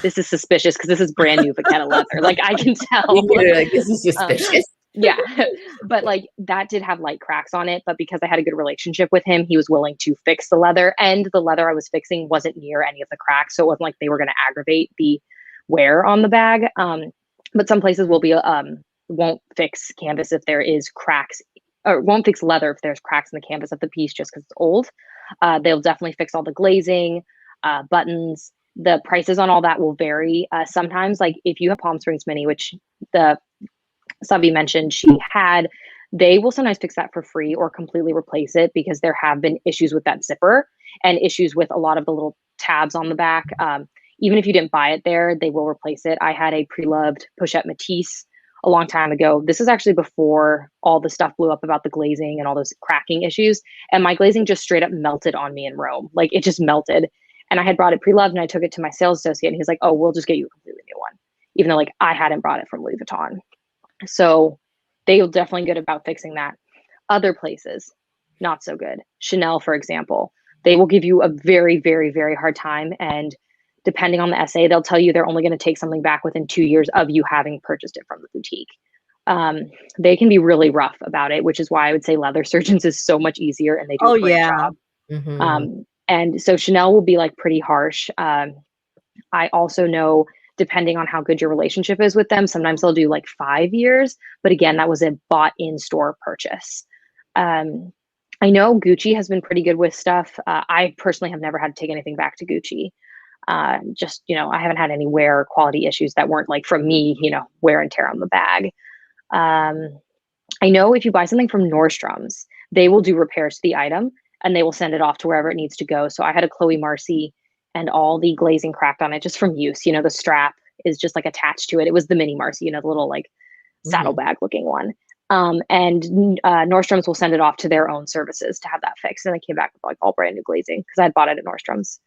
Speaker 3: this is suspicious because this is brand new Vachetta leather. Like I can tell.
Speaker 2: Like, this is suspicious.
Speaker 3: Yeah. But like that did have light cracks on it. But because I had a good relationship with him, he was willing to fix the leather, and the leather I was fixing wasn't near any of the cracks. So it wasn't like they were going to aggravate the wear on the bag. But some places won't fix canvas if there is cracks, or won't fix leather if there's cracks in the canvas of the piece just because it's old. They'll definitely fix all the glazing, buttons. The prices on all that will vary. Sometimes like if you have Palm Springs Mini, which the Savi mentioned she had, they will sometimes fix that for free or completely replace it, because there have been issues with that zipper and issues with a lot of the little tabs on the back. Even if you didn't buy it there, they will replace it. I had a Preloved Pochette Matisse a long time ago. This is actually before all the stuff blew up about the glazing and all those cracking issues. And my glazing just straight up melted on me in Rome. Like it just melted. And I had brought it Preloved, and I took it to my sales associate, and he's like, oh, we'll just get you a completely new one, even though like I hadn't brought it from Louis Vuitton. So they're definitely good about fixing that. Other places, not so good. Chanel, for example, they will give you a very, very, very hard time. And depending on the SA, they'll tell you they're only going to take something back within 2 years of you having purchased it from the boutique. They can be really rough about it, which is why I would say Leather Surgeons is so much easier, and they do a great job. And so Chanel will be like pretty harsh. I also know, depending on how good your relationship is with them, sometimes they'll do like 5 years. But again, that was a bought in-store purchase. I know Gucci has been pretty good with stuff. I personally have never had to take anything back to Gucci. Just, I haven't had any wear quality issues that weren't like from me, wear and tear on the bag. I know if you buy something from Nordstrom's, they will do repairs to the item and they will send it off to wherever it needs to go. So I had a Chloe Marcy and all the glazing cracked on it just from use. The strap is just like attached to it. It was the mini Marcy, the little like saddlebag looking one. And Nordstrom's will send it off to their own services to have that fixed. And they came back with like all brand new glazing because I had bought it at Nordstrom's.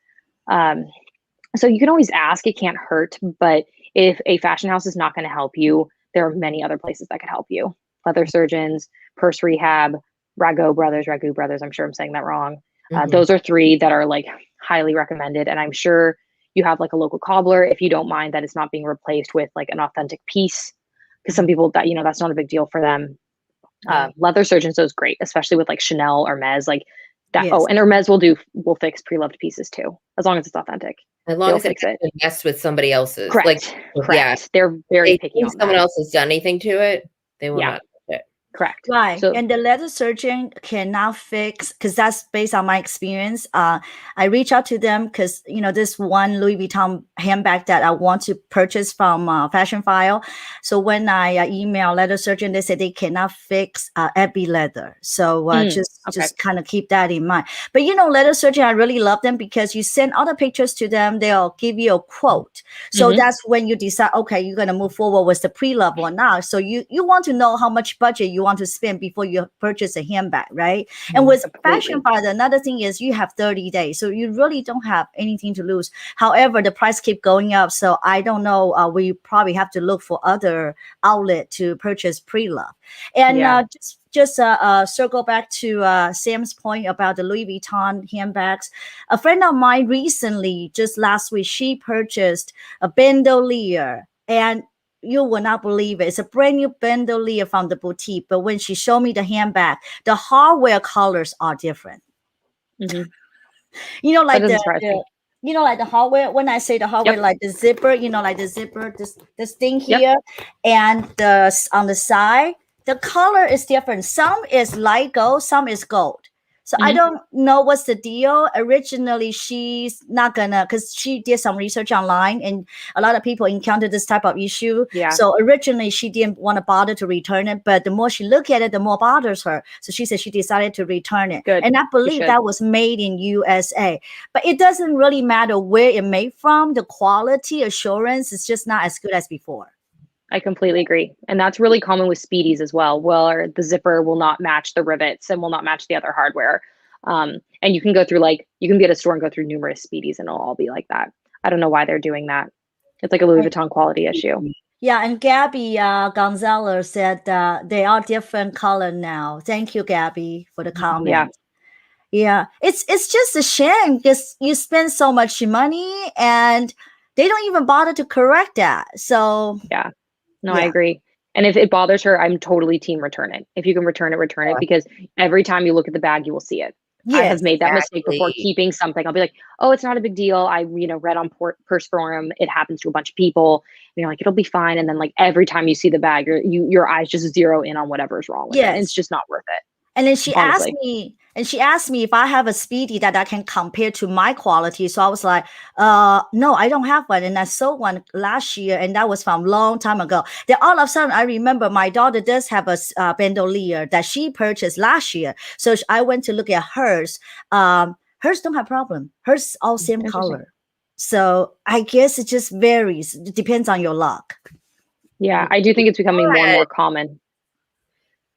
Speaker 3: So you can always ask, it can't hurt. But if a fashion house is not going to help you, there are many other places that could help you. Leather Surgeons, Purse Rehab, Ragu Brothers. I'm sure I'm saying that wrong. Those are 3 that are like highly recommended. And I'm sure you have like a local cobbler if you don't mind that it's not being replaced with like an authentic piece. Because some people that, that's not a big deal for them. Leather Surgeons is great, especially with like Chanel, Hermes, like that. Yes. Oh, and Hermes will fix pre-loved pieces too, as long as it's authentic.
Speaker 2: As long as it's messed with somebody else's.
Speaker 3: Correct. Yeah. They're very picky on
Speaker 2: someone else has done anything to it, they will not.
Speaker 3: Correct.
Speaker 1: Right. So, and the leather surgeon cannot fix, because that's based on my experience. I reach out to them because, this one Louis Vuitton handbag that I want to purchase from Fashionphile. So when I email leather surgeon, they say they cannot fix every leather. So just kind of keep that in mind. But, leather surgeon, I really love them because you send other pictures to them. They'll give you a quote. So that's when you decide, okay, you're going to move forward with the pre-love or not. So you want to know how much budget you want to spend before you purchase a handbag, right? And with Fashionphile, another thing is you have 30 days, so you really don't have anything to lose. However, the price keep going up, so I don't know. We probably have to look for other outlet to purchase pre-love. And just circle back to Sam's point about the Louis Vuitton handbags. A friend of mine recently, just last week, she purchased a bandolier, and you will not believe it. It's a brand new bandolier from the boutique. But when she showed me the handbag, the hardware colors are different.
Speaker 3: Like
Speaker 1: the hardware. When I say the hardware, like the zipper, like the zipper, this thing here, and on the side, the color is different. Some is light gold, some is gold. So I don't know what's the deal. Originally, she's not gonna, because she did some research online and a lot of people encountered this type of issue. Yeah. So originally, she didn't want to bother to return it. But the more she looked at it, the more bothers her. So she said she decided to return it. Good. And I believe that was made in USA. But it doesn't really matter where it made from. The quality assurance is just not as good as before.
Speaker 3: I completely agree. And that's really common with Speedies as well, where the zipper will not match the rivets and will not match the other hardware. And you can go through you can be at a store and go through numerous Speedies and it'll all be like that. I don't know why they're doing that. It's like a Louis Vuitton quality issue.
Speaker 1: Yeah, and Gabby Gonzalez said they are different color now. Thank you, Gabby, for the comment. Yeah. It's just a shame because you spend so much money and they don't even bother to correct that. So
Speaker 3: I agree. And if it bothers her, I'm totally team return it. If you can return it, because every time you look at the bag, you will see it. Yes, I have made that mistake before keeping something. I'll be like, oh, it's not a big deal. I, read on Purse Forum, it happens to a bunch of people. And you're like, it'll be fine. And then like every time you see the bag, your eyes just zero in on whatever's wrong with it. And it's just not worth it.
Speaker 1: And then she asked me if I have a Speedy that I can compare to my quality. So I was like, no, I don't have one. And I sold one last year, and that was from a long time ago. Then all of a sudden, I remember my daughter does have a bandolier that she purchased last year. So I went to look at hers. Hers don't have problem. Hers all same color. So I guess it just varies. It depends on your luck.
Speaker 3: Yeah, I do think it's becoming more and more common.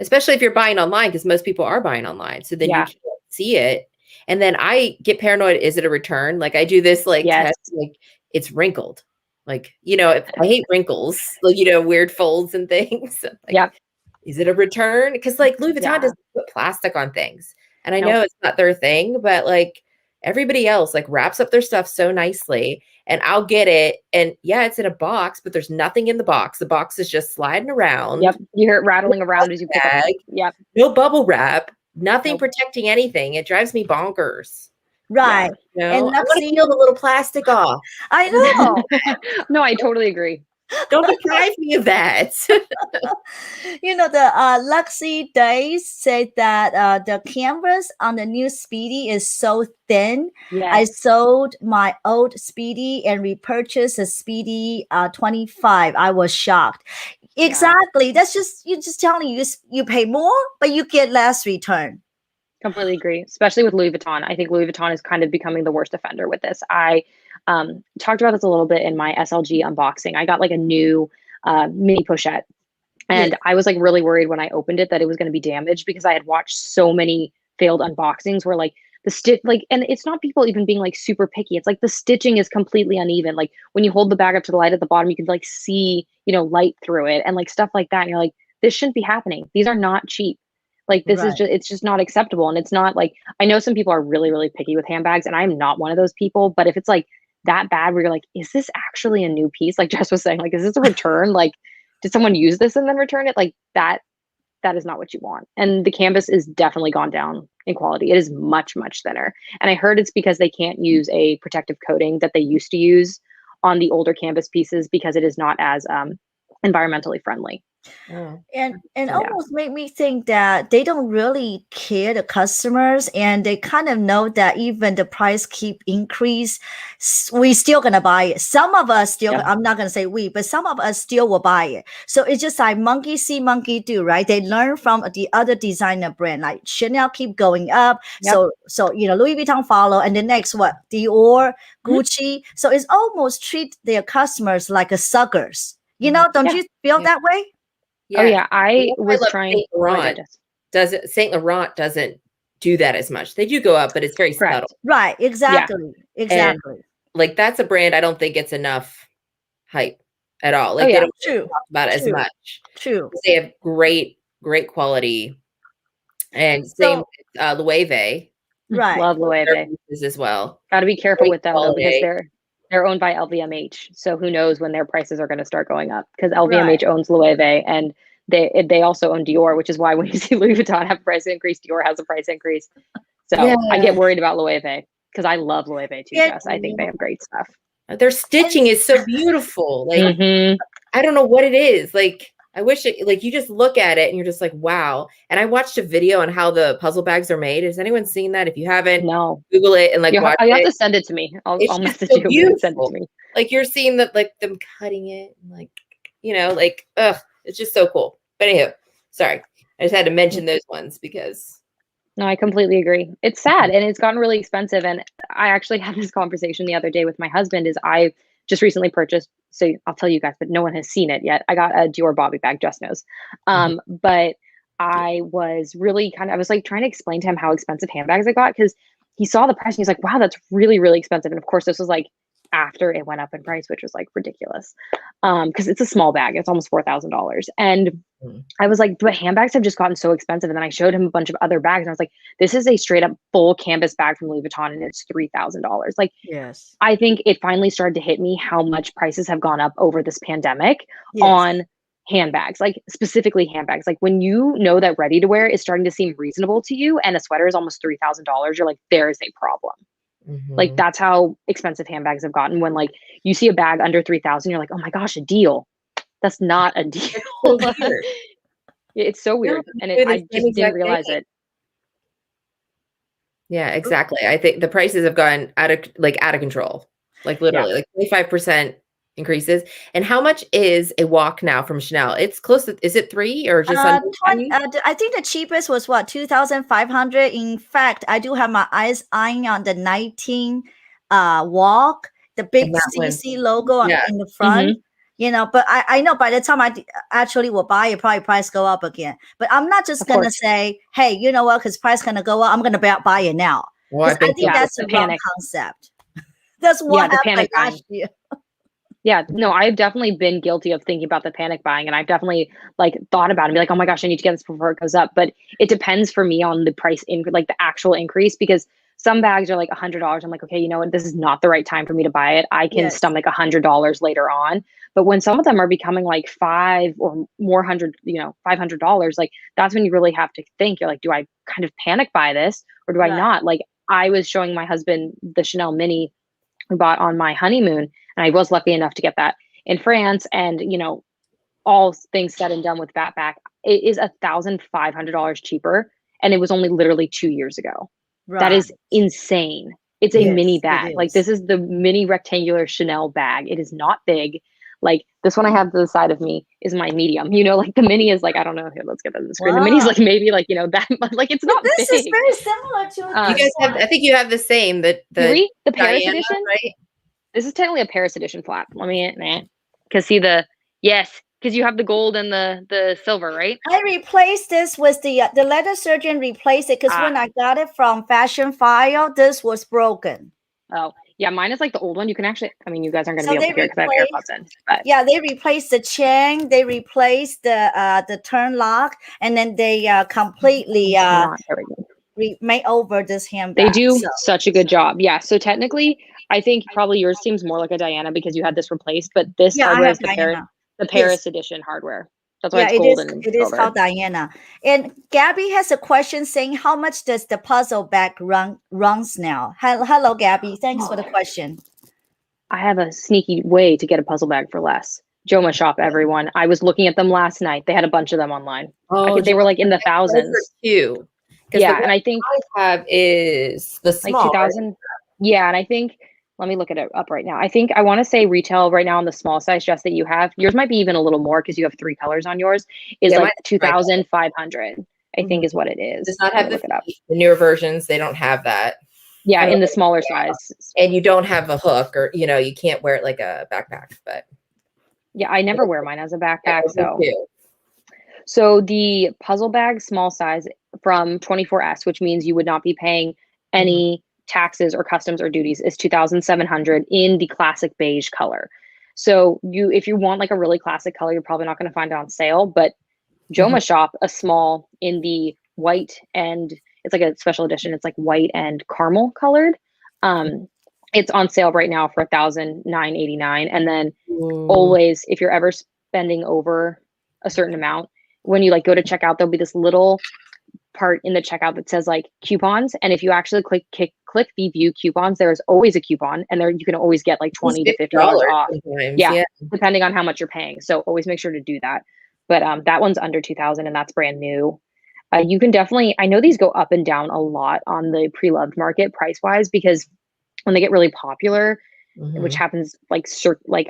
Speaker 2: Especially if you're buying online, because most people are buying online. So then you can't see it. And then I get paranoid. Is it a return? Like I do this test, like it's wrinkled. Like, I hate wrinkles, like, weird folds and things. Like, is it a return? Because like Louis Vuitton doesn't put plastic on things. And I know it's not their thing, but like everybody else like wraps up their stuff so nicely. And I'll get it. And it's in a box, but there's nothing in the box. The box is just sliding around.
Speaker 3: Yep. You hear it rattling around as you pick up.
Speaker 2: Yep. No bubble wrap, nothing protecting anything. It drives me bonkers.
Speaker 1: Right.
Speaker 2: You know,
Speaker 1: And
Speaker 2: I want to peel the little plastic off.
Speaker 1: I know.
Speaker 3: No, I totally agree.
Speaker 2: Don't deprive me of that.
Speaker 1: You know, the Luxy Days said that the canvas on the new Speedy is so thin.
Speaker 3: Yes.
Speaker 1: I sold my old Speedy and repurchased a Speedy 25. I was shocked. Exactly.
Speaker 3: Yeah.
Speaker 1: That's just, you're just telling you pay more, but you get less return.
Speaker 3: Completely agree, especially with Louis Vuitton. I think Louis Vuitton is kind of becoming the worst offender with this. I talked about this a little bit in my SLG unboxing. I got like a new mini pochette. And I was like really worried when I opened it that it was going to be damaged because I had watched so many failed unboxings where like the stitch, like, and it's not people even being like super picky. It's like the stitching is completely uneven. Like when you hold the bag up to the light at the bottom, you can like see, you know, light through it and like stuff like that. And you're like, this shouldn't be happening. These are not cheap. Like this is just, it's just not acceptable. And it's not like, I know some people are really, really picky with handbags and I'm not one of those people, but if it's like that bad where you're like, is this actually a new piece? Like Jess was saying, like, is this a return? Like, did someone use this and then return it? Like that is not what you want. And the canvas is definitely gone down in quality. It is much, much thinner. And I heard it's because they can't use a protective coating that they used to use on the older canvas pieces because it is not as environmentally friendly.
Speaker 1: And almost made me think that they don't really care the customers, and they kind of know that even the price keep increase, we still gonna buy it. Some of us still, I'm not gonna say we, but some of us still will buy it. So it's just like monkey see, monkey do, right? They learn from the other designer brand, like Chanel keep going up. So you know, Louis Vuitton follow, and the next what? Dior, Gucci. So it's almost treat their customers like a suckers. You know, don't you feel that way?
Speaker 3: Yeah. Oh yeah, I was trying.
Speaker 2: Saint Laurent doesn't do that as much. They do go up, but it's very subtle.
Speaker 1: Right. Exactly. Yeah. Exactly.
Speaker 2: And, like that's a brand I don't think gets enough hype at all. Like they don't talk about it as much.
Speaker 1: True.
Speaker 2: They have great quality, and same with Loewe.
Speaker 1: Right.
Speaker 3: Love Loewe
Speaker 2: as well.
Speaker 3: Got to be careful with them though, because they're owned by LVMH. So who knows when their prices are going to start going up, because LVMH owns Loewe and they also own Dior, which is why when you see Louis Vuitton have a price increase, Dior has a price increase. So I get worried about Loewe because I love Loewe too, Jess. I think they have great stuff.
Speaker 2: Their stitching is so beautiful. Like I don't know what it is. Like I wish it, like you just look at it and you're just like, wow. And I watched a video on how the puzzle bags are made. Has anyone seen that? If you haven't, Google it and like watch it.
Speaker 3: You have to send it to me. I'll message you and send it to me.
Speaker 2: Like you're seeing that, like them cutting it, and like, you know, like, it's just so cool. But anywho, sorry. I just had to mention those ones because.
Speaker 3: No, I completely agree. It's sad and it's gotten really expensive. And I actually had this conversation the other day with my husband. Is I just recently purchased, so I'll tell you guys, but no one has seen it yet. I got a Dior Bobby bag, Jess knows. But I was really I was like trying to explain to him how expensive handbags I got, because he saw the price and he's like, wow, that's really, really expensive. And of course, this was like after it went up in price, which was like ridiculous. Because it's a small bag, it's almost $4,000. And I was like, but handbags have just gotten so expensive. And then I showed him a bunch of other bags and I was like, this is a straight up full canvas bag from Louis Vuitton and it's $3,000. Like, I think it finally started to hit me how much prices have gone up over this pandemic on handbags, like specifically handbags. Like when you know that ready to wear is starting to seem reasonable to you and a sweater is almost $3,000, you're like, there is a problem. Like that's how expensive handbags have gotten. When like you see a bag under 3,000, you're like, oh my gosh, a deal. That's not a deal. It's so weird. And I just didn't realize it.
Speaker 2: Yeah, exactly. I think the prices have gone out of control. Like literally like 25% increases. And how much is a walk now from Chanel? It's close to, is it 3 or just under 20?
Speaker 1: I think the cheapest was what, 2,500. In fact, I do have my eyes eyeing on the 19 walk, the big CC logo in the front. You know, but I know by the time I actually will buy it, probably price go up again. But I'm not just going to say, hey, you know what, because price going to go up, I'm going to buy it now.
Speaker 2: Well, I think
Speaker 1: that's the wrong concept. That's what happened last year.
Speaker 3: Yeah, no, I've definitely been guilty of thinking about the panic buying, and I've definitely like thought about it and be like, oh my gosh, I need to get this before it goes up. But it depends for me on the price like the actual increase, because some bags are like $100. I'm like, okay, you know what? This is not the right time for me to buy it. I can stomach $100 later on. But when some of them are becoming like $500 or more, $500, like that's when you really have to think. You're like, do I kind of panic buy this or do I not? Like, I was showing my husband the Chanel Mini we bought on my honeymoon, and I was lucky enough to get that in France. And all things said and done with that bag, it is $1,500 cheaper, and it was only literally 2 years ago. Right. That is insane. It's a mini bag. Like, this is the mini rectangular Chanel bag. It is not big. Like, this one I have to the side of me is my medium. Like, the mini is like, I don't know. Here, let's get that on the screen. Wow. The mini is like maybe like, that, like, it's not
Speaker 1: this
Speaker 3: big.
Speaker 1: Is very similar to
Speaker 2: you guys have, I think you have the same, the
Speaker 3: Paris
Speaker 2: Diana,
Speaker 3: edition,
Speaker 2: right?
Speaker 3: This is technically a Paris edition flap. Let me, because see yes, because you have the gold and the silver, right?
Speaker 1: I replaced this with the leather surgeon replaced it because when I got it from Fashionphile, this was broken.
Speaker 3: Oh, yeah, mine is like the old one. You can actually, I mean, you guys aren't going to be able to hear because I have AirPods in. But.
Speaker 1: Yeah, they replaced the chain, they replaced the turn lock, and then they completely made over this handbag.
Speaker 3: They do such a good job. Yeah, so technically, I think probably yours seems more like a Diana because you had this replaced, but this hardware is the Paris edition hardware. That's why it's golden.
Speaker 1: It is called Diana. And Gabby has a question saying, how much does the puzzle bag runs now? Hello, Gabby. Thanks for the question.
Speaker 3: I have a sneaky way to get a puzzle bag for less. Joma Shop, everyone. I was looking at them last night. They had a bunch of them online.
Speaker 2: Oh,
Speaker 3: they were like in the thousands.
Speaker 2: Too.
Speaker 3: Yeah, and I think
Speaker 2: I have is the small.
Speaker 3: Like 2000. Yeah, and I think. Let me look it up right now. I want to say retail right now on the small size dress that you have. Yours might be even a little more because you have 3 colors on yours. Is like 2,500. I think is what it is.
Speaker 2: Does not have the newer versions. They don't have that.
Speaker 3: Yeah, in the smaller size.
Speaker 2: And you don't have a hook, or you can't wear it like a backpack. But
Speaker 3: yeah, I never wear mine as a backpack. So the puzzle bag small size from 24S, which means you would not be paying any taxes or customs or duties, is $2,700 in the classic beige color. So if you want like a really classic color, you're probably not going to find it on sale. But Joma Shop, a small in the white, and it's like a special edition. It's like white and caramel colored. It's on sale right now for $1,989. And then always, if you're ever spending over a certain amount, when you like go to checkout, there'll be this little part in the checkout that says like coupons, and if you actually click the view coupons, there is always a coupon, and there you can always get like $20 to $50 off. Yeah, depending on how much you're paying. So always make sure to do that. But that one's under 2,000, and that's brand new. You can definitely, I know these go up and down a lot on the Preloved market price wise, because when they get really popular, which happens like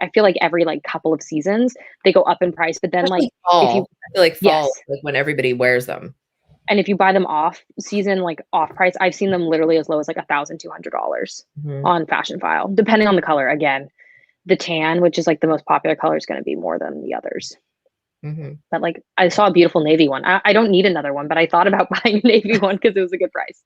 Speaker 3: I feel like every like couple of seasons, they go up in price. But then like
Speaker 2: fall. If you, I feel like fall, like when everybody wears them.
Speaker 3: And if you buy them off season, like off price, I've seen them literally as low as like $1,200 on Fashionphile, depending on the color. Again, the tan, which is like the most popular color, is going to be more than the others. But like, I saw a beautiful navy one. I don't need another one, but I thought about buying a navy one because it was a good price.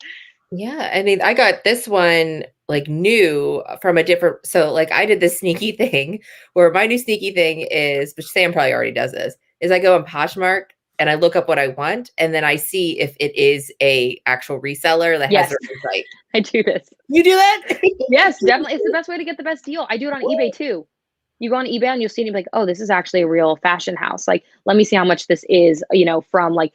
Speaker 2: Yeah, I mean, I got this one like new from a different. So like, I did this sneaky thing where my new sneaky thing is, which Sam probably already does this, is I go on Poshmark and I look up what I want, and then I see if it is a actual reseller that has their own site.
Speaker 3: I do this.
Speaker 2: You do that?
Speaker 3: Yes, definitely. It's the best way to get the best deal. I do it on eBay too. You go on eBay and you'll see it and be like, oh, this is actually a real fashion house. Like, let me see how much this is, from like,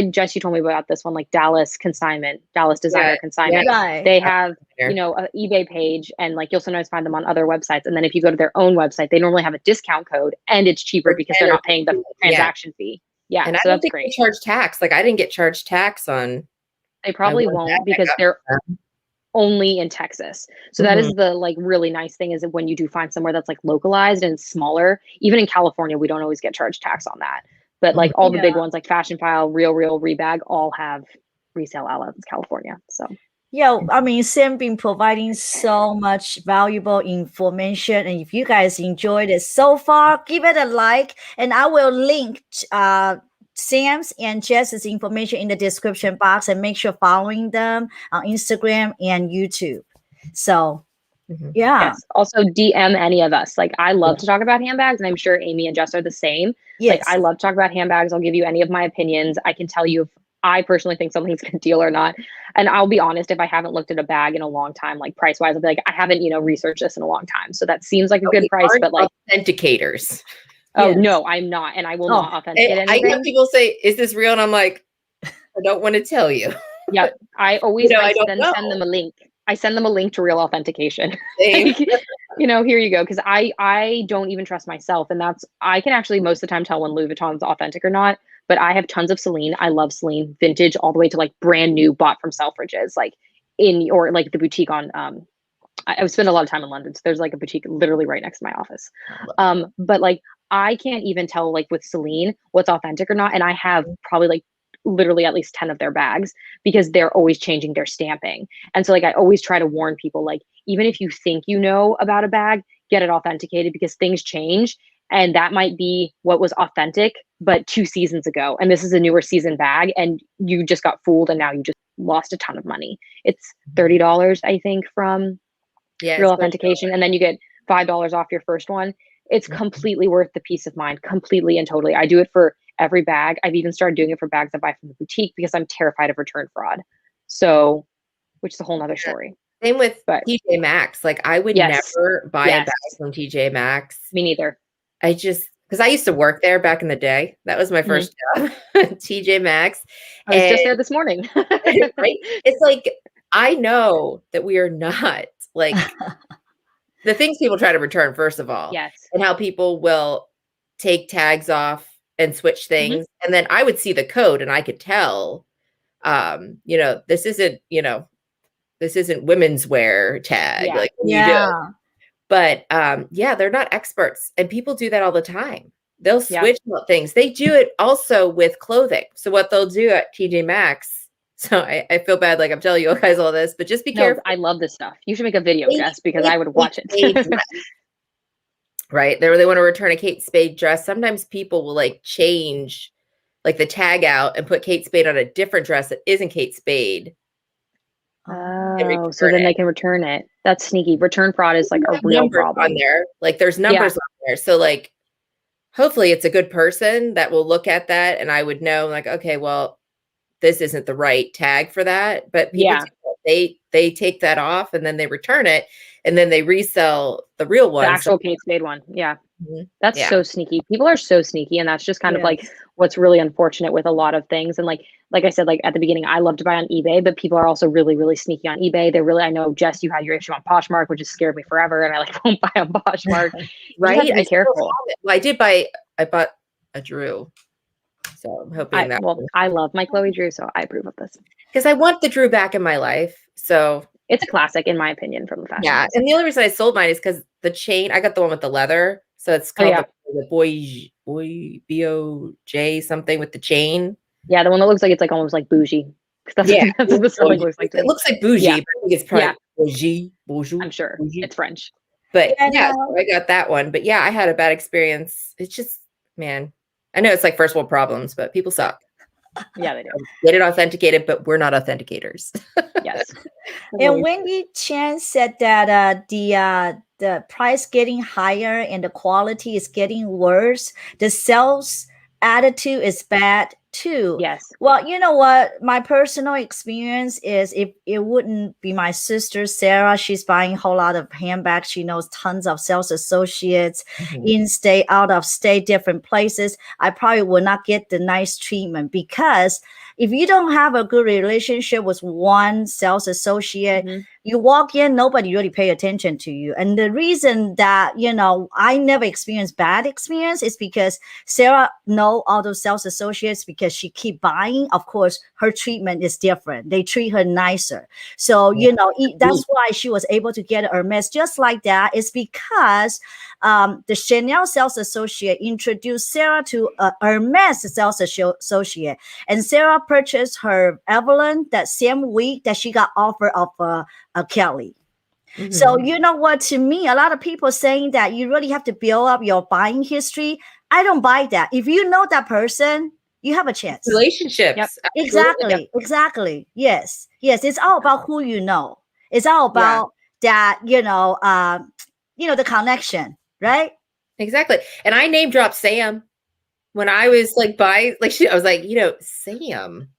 Speaker 3: Jess, you told me about this one, like Dallas Designer Consignment.
Speaker 1: Right.
Speaker 3: They have, an eBay page, and like, you'll sometimes find them on other websites. And then if you go to their own website, they normally have a discount code, and it's cheaper because they're not paying the transaction fee. Yeah,
Speaker 2: and
Speaker 3: so
Speaker 2: I don't think they charge tax. Like, I didn't get charged tax on.
Speaker 3: They probably won't because they're only in Texas. So that is the like really nice thing, is that when you do find somewhere that's like localized and smaller, even in California, we don't always get charged tax on that. But like all the big ones like Fashionphile, RealReal, Rebag, all have resale outlets in California. So
Speaker 1: yeah, I mean, Sam been providing so much valuable information, and if you guys enjoyed it so far, give it a like, and I will link Sam's and Jess's information in the description box, and make sure following them on Instagram and YouTube. So yes.
Speaker 3: Also DM any of us. Like, I love to talk about handbags, and I'm sure Amy and Jess are the same.
Speaker 1: Yes.
Speaker 3: Like, I love to talk about handbags. I'll give you any of my opinions. I can tell you if I personally think something's a good deal or not. And I'll be honest, if I haven't looked at a bag in a long time, like price wise, I'll be like, I haven't, researched this in a long time. So that seems like a good price, but like
Speaker 2: authenticators.
Speaker 3: Oh no, I'm not. And I will not authenticate anything.
Speaker 2: I have people say, is this real? And I'm like, I don't want to tell you.
Speaker 3: Yeah, I always
Speaker 2: I don't
Speaker 3: then
Speaker 2: know.
Speaker 3: send them a link. I send them a link to Real Authentication. Like, here you go. Because I don't even trust myself, and I can actually most of the time tell when Louis Vuitton's authentic or not. But I have tons of Celine. I love Celine, vintage all the way to like brand new, bought from Selfridges, like or like the boutique on. I spend a lot of time in London, so there's like a boutique literally right next to my office. But like I can't even tell like with Celine what's authentic or not, and I have probably like literally at least 10 of their bags because they're always changing their stamping. And so like I always try to warn people, like even if you think you know about a bag, get it authenticated because things change, and that might be what was authentic but 2 seasons ago, and this is a newer season bag and you just got fooled and now you just lost a ton of money. It's $30 I think from Real Authentication, and then you get $5 off your first one. It's completely worth the peace of mind, completely and totally. I do it for every bag. I've even started doing it for bags I buy from the boutique because I'm terrified of return fraud. So, which is a whole nother story.
Speaker 2: Same with TJ Maxx. Like I would never buy a bag from TJ Maxx.
Speaker 3: Me neither.
Speaker 2: Because I used to work there back in the day. That was my first job, TJ Maxx.
Speaker 3: I was just there this morning.
Speaker 2: Right? It's like, I know that we are not like the things people try to return, first of all.
Speaker 3: Yes.
Speaker 2: And how people will take tags off and switch things. And then I would see the code and I could tell, this isn't women's wear tag.
Speaker 3: Yeah.
Speaker 2: Like, you do. But they're not experts, and people do that all the time. They'll switch things. They do it also with clothing. So what they'll do at TJ Maxx. So I feel bad, like I'm telling you guys all this, but just be careful.
Speaker 3: I love this stuff. You should make a video, Jess, because I would watch it.
Speaker 2: Right? They want to return a Kate Spade dress. Sometimes people will like change like the tag out and put Kate Spade on a different dress that isn't Kate Spade.
Speaker 3: Oh, so then they can return it. That's sneaky. Return fraud is like a real problem
Speaker 2: on there. Like there's numbers on there. So like, hopefully it's a good person that will look at that, and I would know like, okay, well, this isn't the right tag for that. But people they take that off and then they return it and then they resell the real one.
Speaker 3: The actual Kate Spade one. Yeah. That's so sneaky. People are so sneaky, and that's just kind of like what's really unfortunate with a lot of things. And like I said, like at the beginning, I love to buy on eBay, but people are also really, really sneaky on eBay. I know, Jess, you had your issue on Poshmark, which has scared me forever, and I like won't buy on Poshmark. Right? You have to be careful.
Speaker 2: Well, I bought a Drew. So I'm hoping
Speaker 3: I love my Chloe Drew, so I approve of this.
Speaker 2: Because I want the Drew back in my life. So
Speaker 3: it's a classic in my opinion from the fashion.
Speaker 2: Yeah. And the only reason I sold mine is because the chain, I got the one with the leather. So it's called the Boy BOJ something with the chain.
Speaker 3: Yeah, the one that looks like it's like almost like bougie. That's what the sewing looks like.
Speaker 2: It looks like bougie, but I think it's probably bougie.
Speaker 3: I'm sure. Bougie. It's French.
Speaker 2: But so I got that one. But yeah, I had a bad experience. It's just, man, I know it's like first world problems, but people suck.
Speaker 3: Yeah, they do.
Speaker 2: Get it authenticated, but we're not authenticators.
Speaker 3: Yes.
Speaker 1: And Wendy Chan said that the price getting higher and the quality is getting worse. The sales attitude is bad too.
Speaker 3: Yes.
Speaker 1: Well, you know what? My personal experience is if it wouldn't be my sister, Sarah, she's buying a whole lot of handbags. She knows tons of sales associates in state, out of state, different places. I probably would not get the nice treatment because if you don't have a good relationship with one sales associate, you walk in, nobody really pay attention to you. And the reason that, I never experienced bad experience is because Sarah know all those sales associates because she keep buying. Of course, her treatment is different. They treat her nicer. So, that's why she was able to get Hermes just like that. It's because the Chanel sales associate introduced Sarah to Hermes sales associate. And Sarah purchased her Evelyn that same week that she got offer of Kelly. So you know what, to me, a lot of people saying that you really have to build up your buying history. I don't buy that. If you know that person, you have a chance.
Speaker 2: Relationships.
Speaker 3: Yep.
Speaker 1: Exactly. Yes. It's all about who you know. It's all about that, the connection, right?
Speaker 2: Exactly. And I name dropped Sam when I was like I was like, Sam.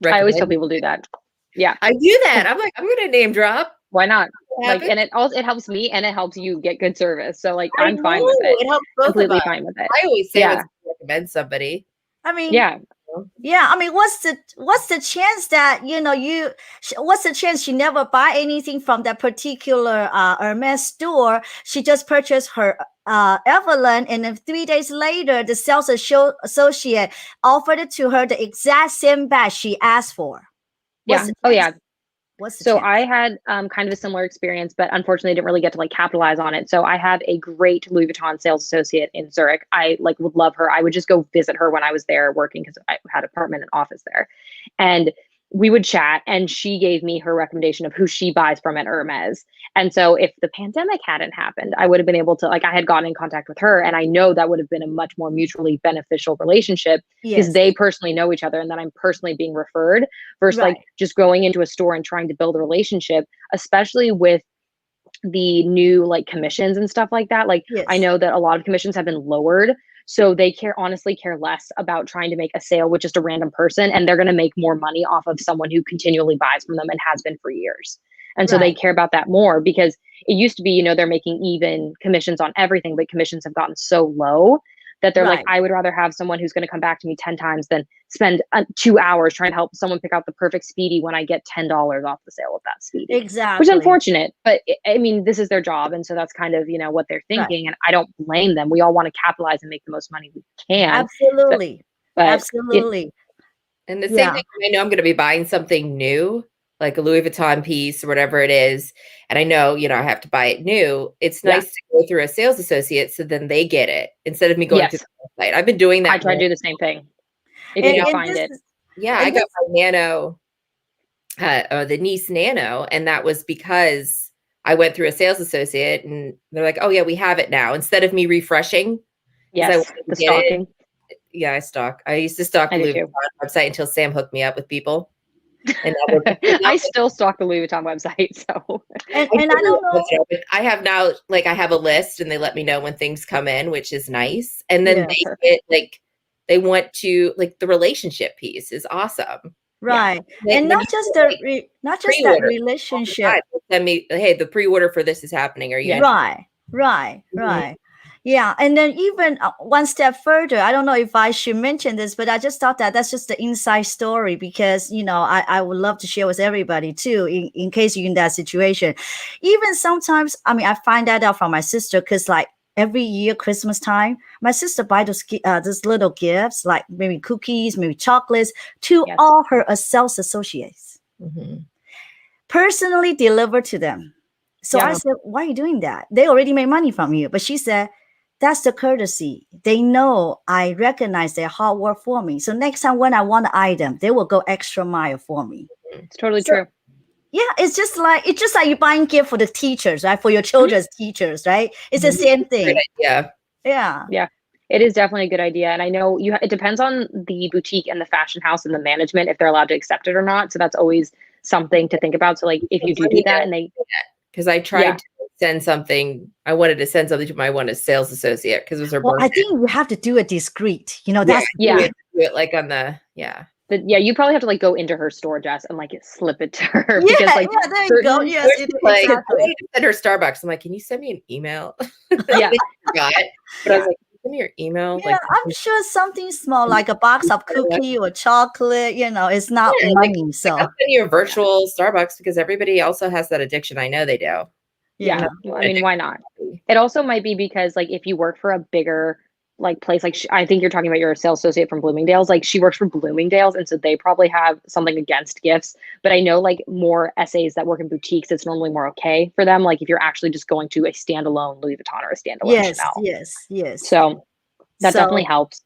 Speaker 3: I always tell people to do that. Yeah.
Speaker 2: I do that. I'm like, I'm going to name drop.
Speaker 3: Why not? Like, and it helps me and it helps you get good service. So like, I'm fine with it.
Speaker 2: It helps both
Speaker 3: completely
Speaker 2: of us.
Speaker 3: fine with it.
Speaker 2: I always say let's recommend somebody.
Speaker 1: I mean, Yeah, I mean, what's the chance that what's the chance she never buy anything from that particular Hermes store? She just purchased her Evelyn, and then 3 days later, the sales associate offered it to her the exact same bag she asked for.
Speaker 3: Yeah. Oh yeah.
Speaker 1: What's the
Speaker 3: So
Speaker 1: chance?
Speaker 3: I had kind of a similar experience, but unfortunately didn't really get to like capitalize on it. So I have a great Louis Vuitton sales associate in Zurich. I like would love her. I would just go visit her when I was there working because I had an apartment and office there. And we would chat and she gave me her recommendation of who she buys from at Hermes. And so if the pandemic hadn't happened, I would have been able to like I had gotten in contact with her and I know that would have been a much more mutually beneficial relationship because they personally know each other and then I'm personally being referred versus like just going into a store and trying to build a relationship, especially with the new like commissions and stuff like that. Like I know that a lot of commissions have been lowered. So they honestly care less about trying to make a sale with just a random person. And they're going to make more money off of someone who continually buys from them and has been for years. And so they care about that more because it used to be, they're making even commissions on everything, but commissions have gotten so low that they're like, I would rather have someone who's going to come back to me 10 times than spend 2 hours trying to help someone pick out the perfect Speedy when I get $10 off the sale of that Speedy.
Speaker 1: Exactly.
Speaker 3: Which is unfortunate, but I mean, this is their job. And so that's kind of, what they're thinking. And I don't blame them. We all want to capitalize and make the most money we can.
Speaker 1: Absolutely.
Speaker 3: But
Speaker 1: absolutely.
Speaker 2: And the same thing, I know I'm going to be buying something new, like a Louis Vuitton piece or whatever it is. And I know, I have to buy it new. It's nice to go through a sales associate so then they get it instead of me going to the website. I've been doing that.
Speaker 3: I try to do the same thing. If you can find it.
Speaker 2: Yeah, I got my Nano, the Nice Nano, and that was because I went through a sales associate and they're like, oh yeah, we have it now. Instead of me refreshing.
Speaker 3: Yes, the stalking.
Speaker 2: Yeah, I stalk. I used to stalk the Louis Vuitton website until Sam hooked me up with people. And
Speaker 3: I still stalk the Louis Vuitton website. So
Speaker 1: and I don't know.
Speaker 2: I have now, like, I have a list and they let me know when things come in, which is nice. And then they get like, they want to like the relationship piece is awesome.
Speaker 1: Right. And not just that relationship.
Speaker 2: Send me, hey, the pre-order for this is happening. Are you
Speaker 1: right. Yeah. And then even one step further, I don't know if I should mention this, but I just thought that that's just the inside story because, I would love to share with everybody too, in case you're in that situation. Even sometimes, I mean, I find that out from my sister because like every year, Christmas time, my sister buys those little gifts, like maybe cookies, maybe chocolates to all her sales associates. Personally deliver to them. So I said, why are you doing that? They already made money from you. But she said, that's the courtesy. They know I recognize their hard work for me. So next time when I want an item, they will go extra mile for me.
Speaker 3: It's totally true.
Speaker 1: Yeah, it's just like you're buying gift for the teachers, right? For your children's teachers, right? It's the same thing.
Speaker 2: Yeah.
Speaker 3: It is definitely a good idea. And I know it depends on the boutique and the fashion house and the management if they're allowed to accept it or not. So that's always something to think about. So like if you do that and they
Speaker 2: because I tried to send something. I wanted to send something to my sales associate because it was her birthday.
Speaker 1: I think you have to do it discreet. That's
Speaker 2: do it like on the
Speaker 3: But you probably have to like go into her store, Jess, and like slip it to her.
Speaker 1: There
Speaker 3: you
Speaker 1: go. Yes,
Speaker 2: like I need to send her Starbucks. I'm like, can you send me an email?
Speaker 3: Yeah,
Speaker 2: but I was like, send me your email.
Speaker 1: Yeah, I'm sure something small like a box of cookie or chocolate. It's not money. So
Speaker 2: I'll send you a virtual Starbucks because everybody also has that addiction. I know they do.
Speaker 3: Yeah. I mean, why not? It also might be because like if you work for a bigger like place, like I think you're talking about your sales associate from Bloomingdale's, like she works for Bloomingdale's. And so they probably have something against gifts, but I know like more SAs that work in boutiques, it's normally more okay for them. Like if you're actually just going to a standalone Louis Vuitton or a standalone Chanel.
Speaker 1: Yes.
Speaker 3: So that definitely helps.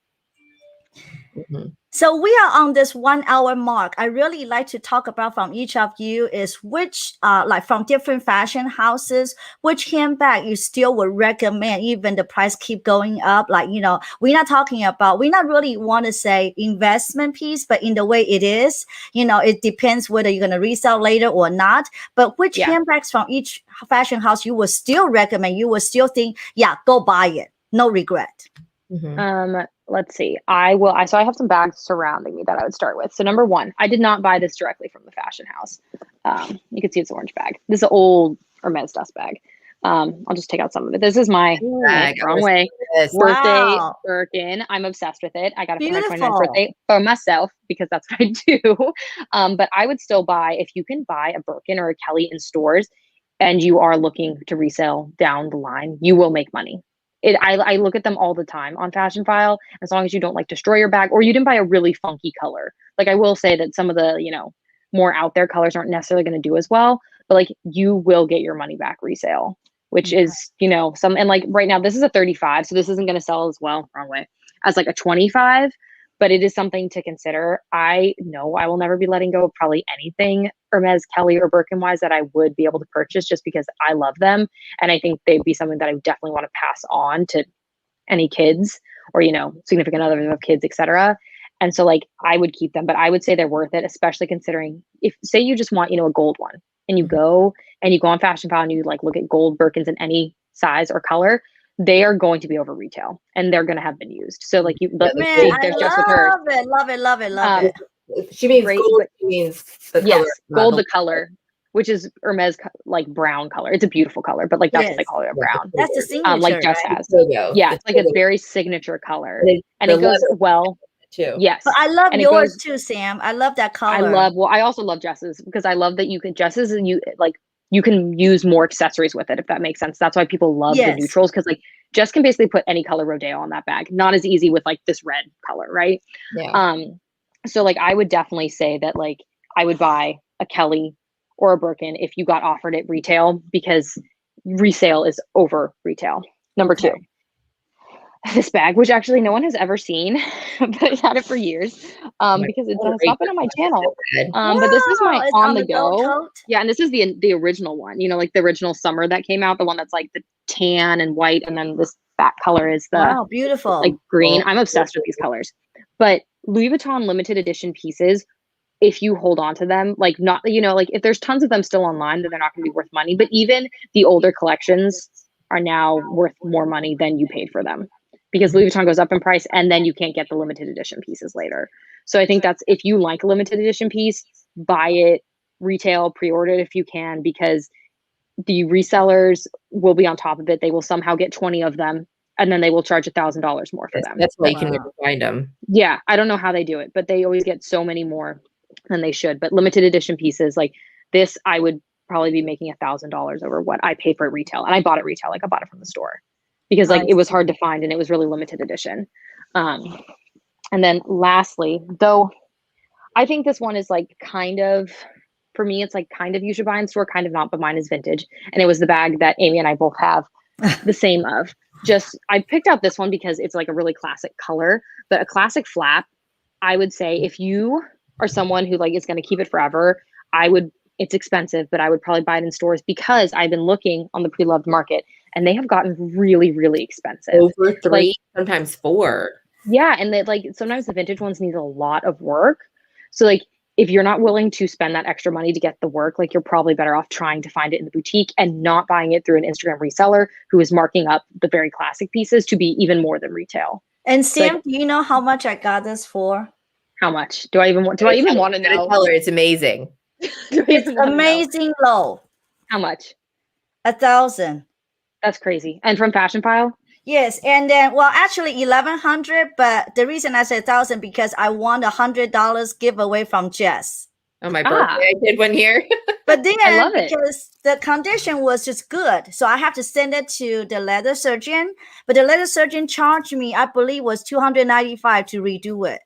Speaker 1: So we are on this 1 hour mark. I really like to talk about from each of you is which, like from different fashion houses, which handbag you still would recommend, even the price keep going up. Like, we're not really want to say investment piece, but in the way it is, it depends whether you're going to resell later or not. But which handbags from each fashion house you would still recommend, you would still think, go buy it. No regret.
Speaker 3: Let's see. So I have some bags surrounding me that I would start with. So number one, I did not buy this directly from the fashion house. You can see it's an orange bag. This is an old Hermes dust bag. I'll just take out some of it. This is my wrong way birthday Birkin. I'm obsessed with it. I got it for my 29th birthday for myself because that's what I do. But I would still buy, if you can buy a Birkin or a Kelly in stores and you are looking to resell down the line, you will make money. I look at them all the time on Fashionphile, as long as you don't like destroy your bag or you didn't buy a really funky color. Like I will say that some of the, more out there colors aren't necessarily going to do as well, but like you will get your money back resale, which is, and like right now this is a 35. So this isn't going to sell as well, wrong way, as like a 25, but it is something to consider. I know I will never be letting go of probably anything Hermes, Kelly, or Birkin wise that I would be able to purchase just because I love them. And I think they'd be something that I would definitely want to pass on to any kids or, significant others of kids, etc. And so like I would keep them, but I would say they're worth it, especially considering if say you just want, a gold one and you go on Fashionphile and you like look at gold Birkins in any size or color, they are going to be over retail and they're going to have been used. So like
Speaker 1: love it.
Speaker 2: She means gold. She means the color.
Speaker 3: Gold, the color, which is Hermes like brown color. It's a beautiful color, but like that's what they call it, brown.
Speaker 1: That's the signature.
Speaker 3: Like Jess has. It's like a very signature color, and it goes well. Too. Yes,
Speaker 1: but I love yours too, Sam. I love that color.
Speaker 3: I also love Jess's because I love that you can use more accessories with it, if that makes sense. That's why people love the neutrals, because like Jess can basically put any color rodeo on that bag. Not as easy with like this red color, right? Yeah. So like I would definitely say that like I would buy a Kelly or a Birkin if you got offered at retail, because resale is over retail. Number two, this bag, which actually no one has ever seen, but I've had it for years because it's not been on my channel. But this is my on the go. Yeah, and this is the original one. Like the original summer that came out, the one that's like the tan and white, and then this back color is the
Speaker 1: beautiful
Speaker 3: like green. I'm obsessed with these colors. But Louis Vuitton limited edition pieces, if you hold on to them, like not like if there's tons of them still online, then they're not going to be worth money. But even the older collections are now worth more money than you paid for them, because Louis Vuitton goes up in price and then you can't get the limited edition pieces later. So I think that's, if you like a limited edition piece, buy it retail, pre-order it if you can, because the resellers will be on top of it. They will somehow get 20 of them and then they will charge $1,000 more for them.
Speaker 2: That's why you can never find them.
Speaker 3: Yeah. I don't know how they do it, but they always get so many more than they should. But limited edition pieces like this, I would probably be making $1,000 over what I paid for it retail. And I bought it retail. Like I bought it from the store, because like it was hard to find and it was really limited edition. And then lastly, though, I think this one is like kind of, for me, it's like kind of you should buy in store, kind of not, but mine is vintage. And it was the bag that Amy and I both have the same of. Just, I picked out this one because it's like a really classic color, but a classic flap. I would say if you are someone who like is going to keep it forever, it's expensive, but I would probably buy it in stores, because I've been looking on the Preloved market and they have gotten really, really expensive.
Speaker 2: Over 3, sometimes 4.
Speaker 3: Yeah. And they like, sometimes the vintage ones need a lot of work. So like, if you're not willing to spend that extra money to get the work, like you're probably better off trying to find it in the boutique and not buying it through an Instagram reseller who is marking up the very classic pieces to be even more than retail.
Speaker 1: And Sam, do you know how much I got this for?
Speaker 3: How much? Do I even want to know?
Speaker 2: Color, it's amazing.
Speaker 1: It's amazing low.
Speaker 3: How much?
Speaker 1: 1,000.
Speaker 3: That's crazy. And from Fashionphile?
Speaker 1: Yes, and then actually 1,100. But the reason I said 1,000 because I won $100 giveaway from Jess.
Speaker 2: Oh, my birthday! I did one here.
Speaker 1: But then I love because the condition was just good, so I have to send it to the leather surgeon. But the leather surgeon charged me, I believe, was $295 to redo it.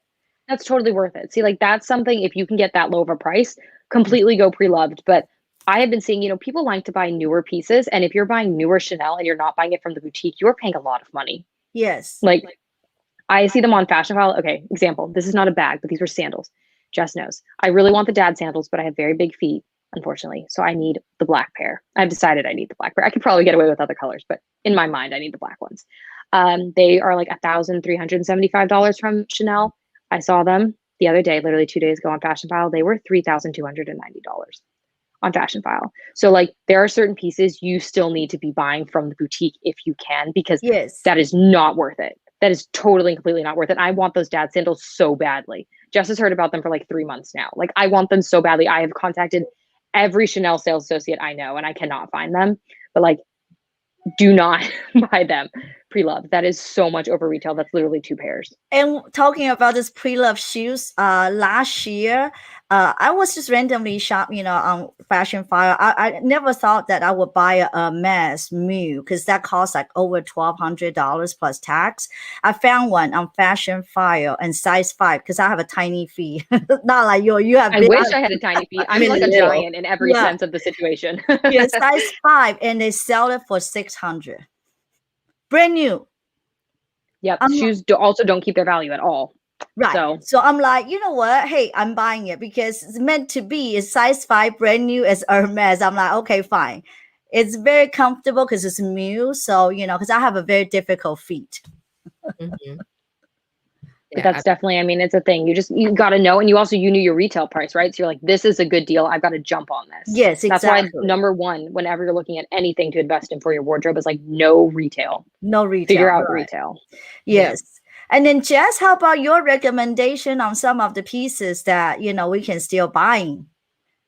Speaker 3: That's totally worth it. See, like that's something, if you can get that low of a price, completely go Preloved. But I have been seeing, people like to buy newer pieces. And if you're buying newer Chanel and you're not buying it from the boutique, you're paying a lot of money.
Speaker 1: Yes.
Speaker 3: Like I see them on Fashionphile. Okay, example. This is not a bag, but these were sandals. Jess knows. I really want the dad sandals, but I have very big feet, unfortunately. So I need the black pair. I've decided I need the black pair. I could probably get away with other colors, but in my mind, I need the black ones. They are like $1,375 from Chanel. I saw them the other day, literally 2 days ago on Fashionphile. They were $3,290 on Fashionphile. So like there are certain pieces you still need to be buying from the boutique if you can, because that is not worth it. That is totally and completely not worth it. I want those dad sandals so badly. Jess has heard about them for like 3 months now. Like I want them so badly. I have contacted every Chanel sales associate I know and I cannot find them. But like do not buy them pre-loved. That is so much over retail. That's literally 2 pairs.
Speaker 1: And talking about this pre-loved shoes, last year, I was just randomly shopping, on Fashionphile. I never thought that I would buy a Hermes Miu because that costs like over $1,200 plus tax. I found one on Fashionphile and size 5 because I have a tiny feet. Not like you have.
Speaker 3: I wish I had a tiny feet. I'm like a giant in every sense of the situation.
Speaker 1: Yeah, size 5, and they sell it for $600, brand new.
Speaker 3: Yep, shoes also don't keep their value at all.
Speaker 1: Right. So I'm like, you know what? Hey, I'm buying it because it's meant to be. It's size 5, brand new as Hermes. I'm like, okay, fine. It's very comfortable because it's Miu. So, because I have a very difficult feet.
Speaker 2: Mm-hmm.
Speaker 3: But that's definitely, I mean, it's a thing. You got to know. And you knew your retail price, right? So you're like, this is a good deal. I've got to jump on this.
Speaker 1: Yes, exactly.
Speaker 3: That's why number one, whenever you're looking at anything to invest in for your wardrobe, is like no retail.
Speaker 1: No retail.
Speaker 3: Figure out retail.
Speaker 1: Yes. Yeah. And then Jess, how about your recommendation on some of the pieces that, we can still buy?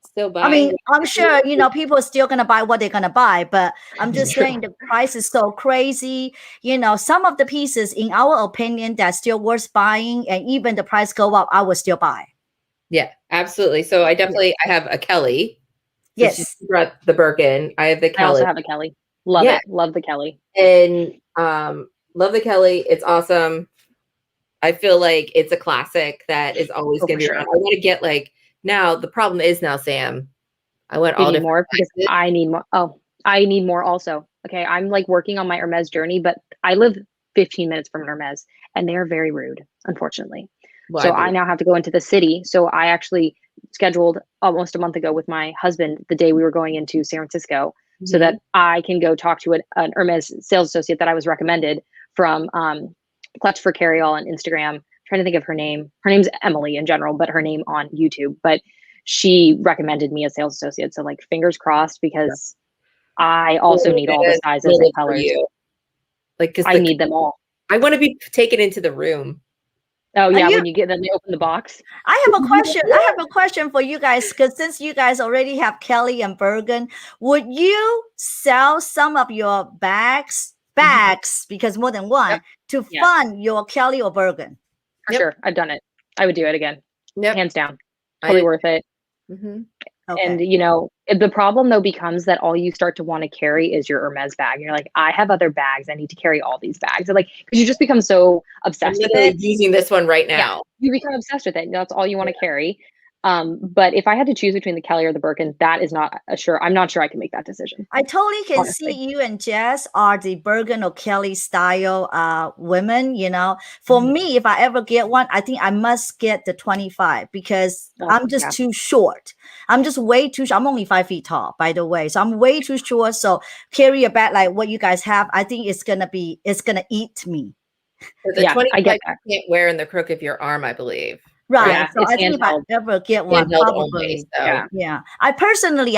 Speaker 2: Still buying.
Speaker 1: I mean, I'm sure, people are still going to buy what they're going to buy, but I'm just saying the price is so crazy. Some of the pieces, in our opinion, that's still worth buying, and even the price go up, I would still buy.
Speaker 2: Yeah, absolutely. So I have a Kelly. So
Speaker 1: yes.
Speaker 2: She brought the Birkin. I have the Kelly.
Speaker 3: I also have a Kelly. Love it. Love the Kelly.
Speaker 2: And love the Kelly. It's awesome. I feel like it's a classic that is always going to be around. I want to get now the problem is Sam. I want all different
Speaker 3: more because I need more. Oh, I need more also. Okay, I'm working on my Hermes journey, but I live 15 minutes from Hermes, and they are very rude, unfortunately. Well, so I now have to go into the city. So I actually scheduled almost a month ago with my husband the day we were going into San Francisco, so that I can go talk to an Hermes sales associate that I was recommended from Clutch for Carry All on Instagram. I'm trying to think of her name. Her name's Emily in general, but her name on YouTube. But she recommended me a sales associate. So fingers crossed, because I also need all the sizes and colors.
Speaker 2: Because
Speaker 3: I need them all.
Speaker 2: I want to be taken into the room.
Speaker 3: Oh yeah, when you get them, they open the box.
Speaker 1: I have a question. I have a question for you guys, because since you guys already have Kelly and Bargin, would you sell some of your bags because more than one to fund your Kelly or Bargin?
Speaker 3: For sure, I've done it. I would do it again. Hands down, totally worth it.
Speaker 2: Mm-hmm.
Speaker 3: Okay. And the problem though becomes that all you start to want to carry is your Hermes bag. You're like, I have other bags. I need to carry all these bags. Because you just become so obsessed with it.
Speaker 2: Using this one right now.
Speaker 3: Yeah, you become obsessed with it. That's all you want to carry. But if I had to choose between the Kelly or the Birkin, that is not I'm not sure I can make that decision.
Speaker 1: I totally can see you and Jess are the Bargin or Kelly style women, For me, if I ever get one, I think I must get the 25 because I'm just too short. I'm just way too short. I'm only 5 feet tall, by the way. So I'm way too short. So carry a bag like what you guys have, I think it's gonna eat me.
Speaker 2: The 25 you can't wear in the crook of your arm, I believe.
Speaker 1: Right. Yeah, so I think if I ever get one, probably. Yeah. I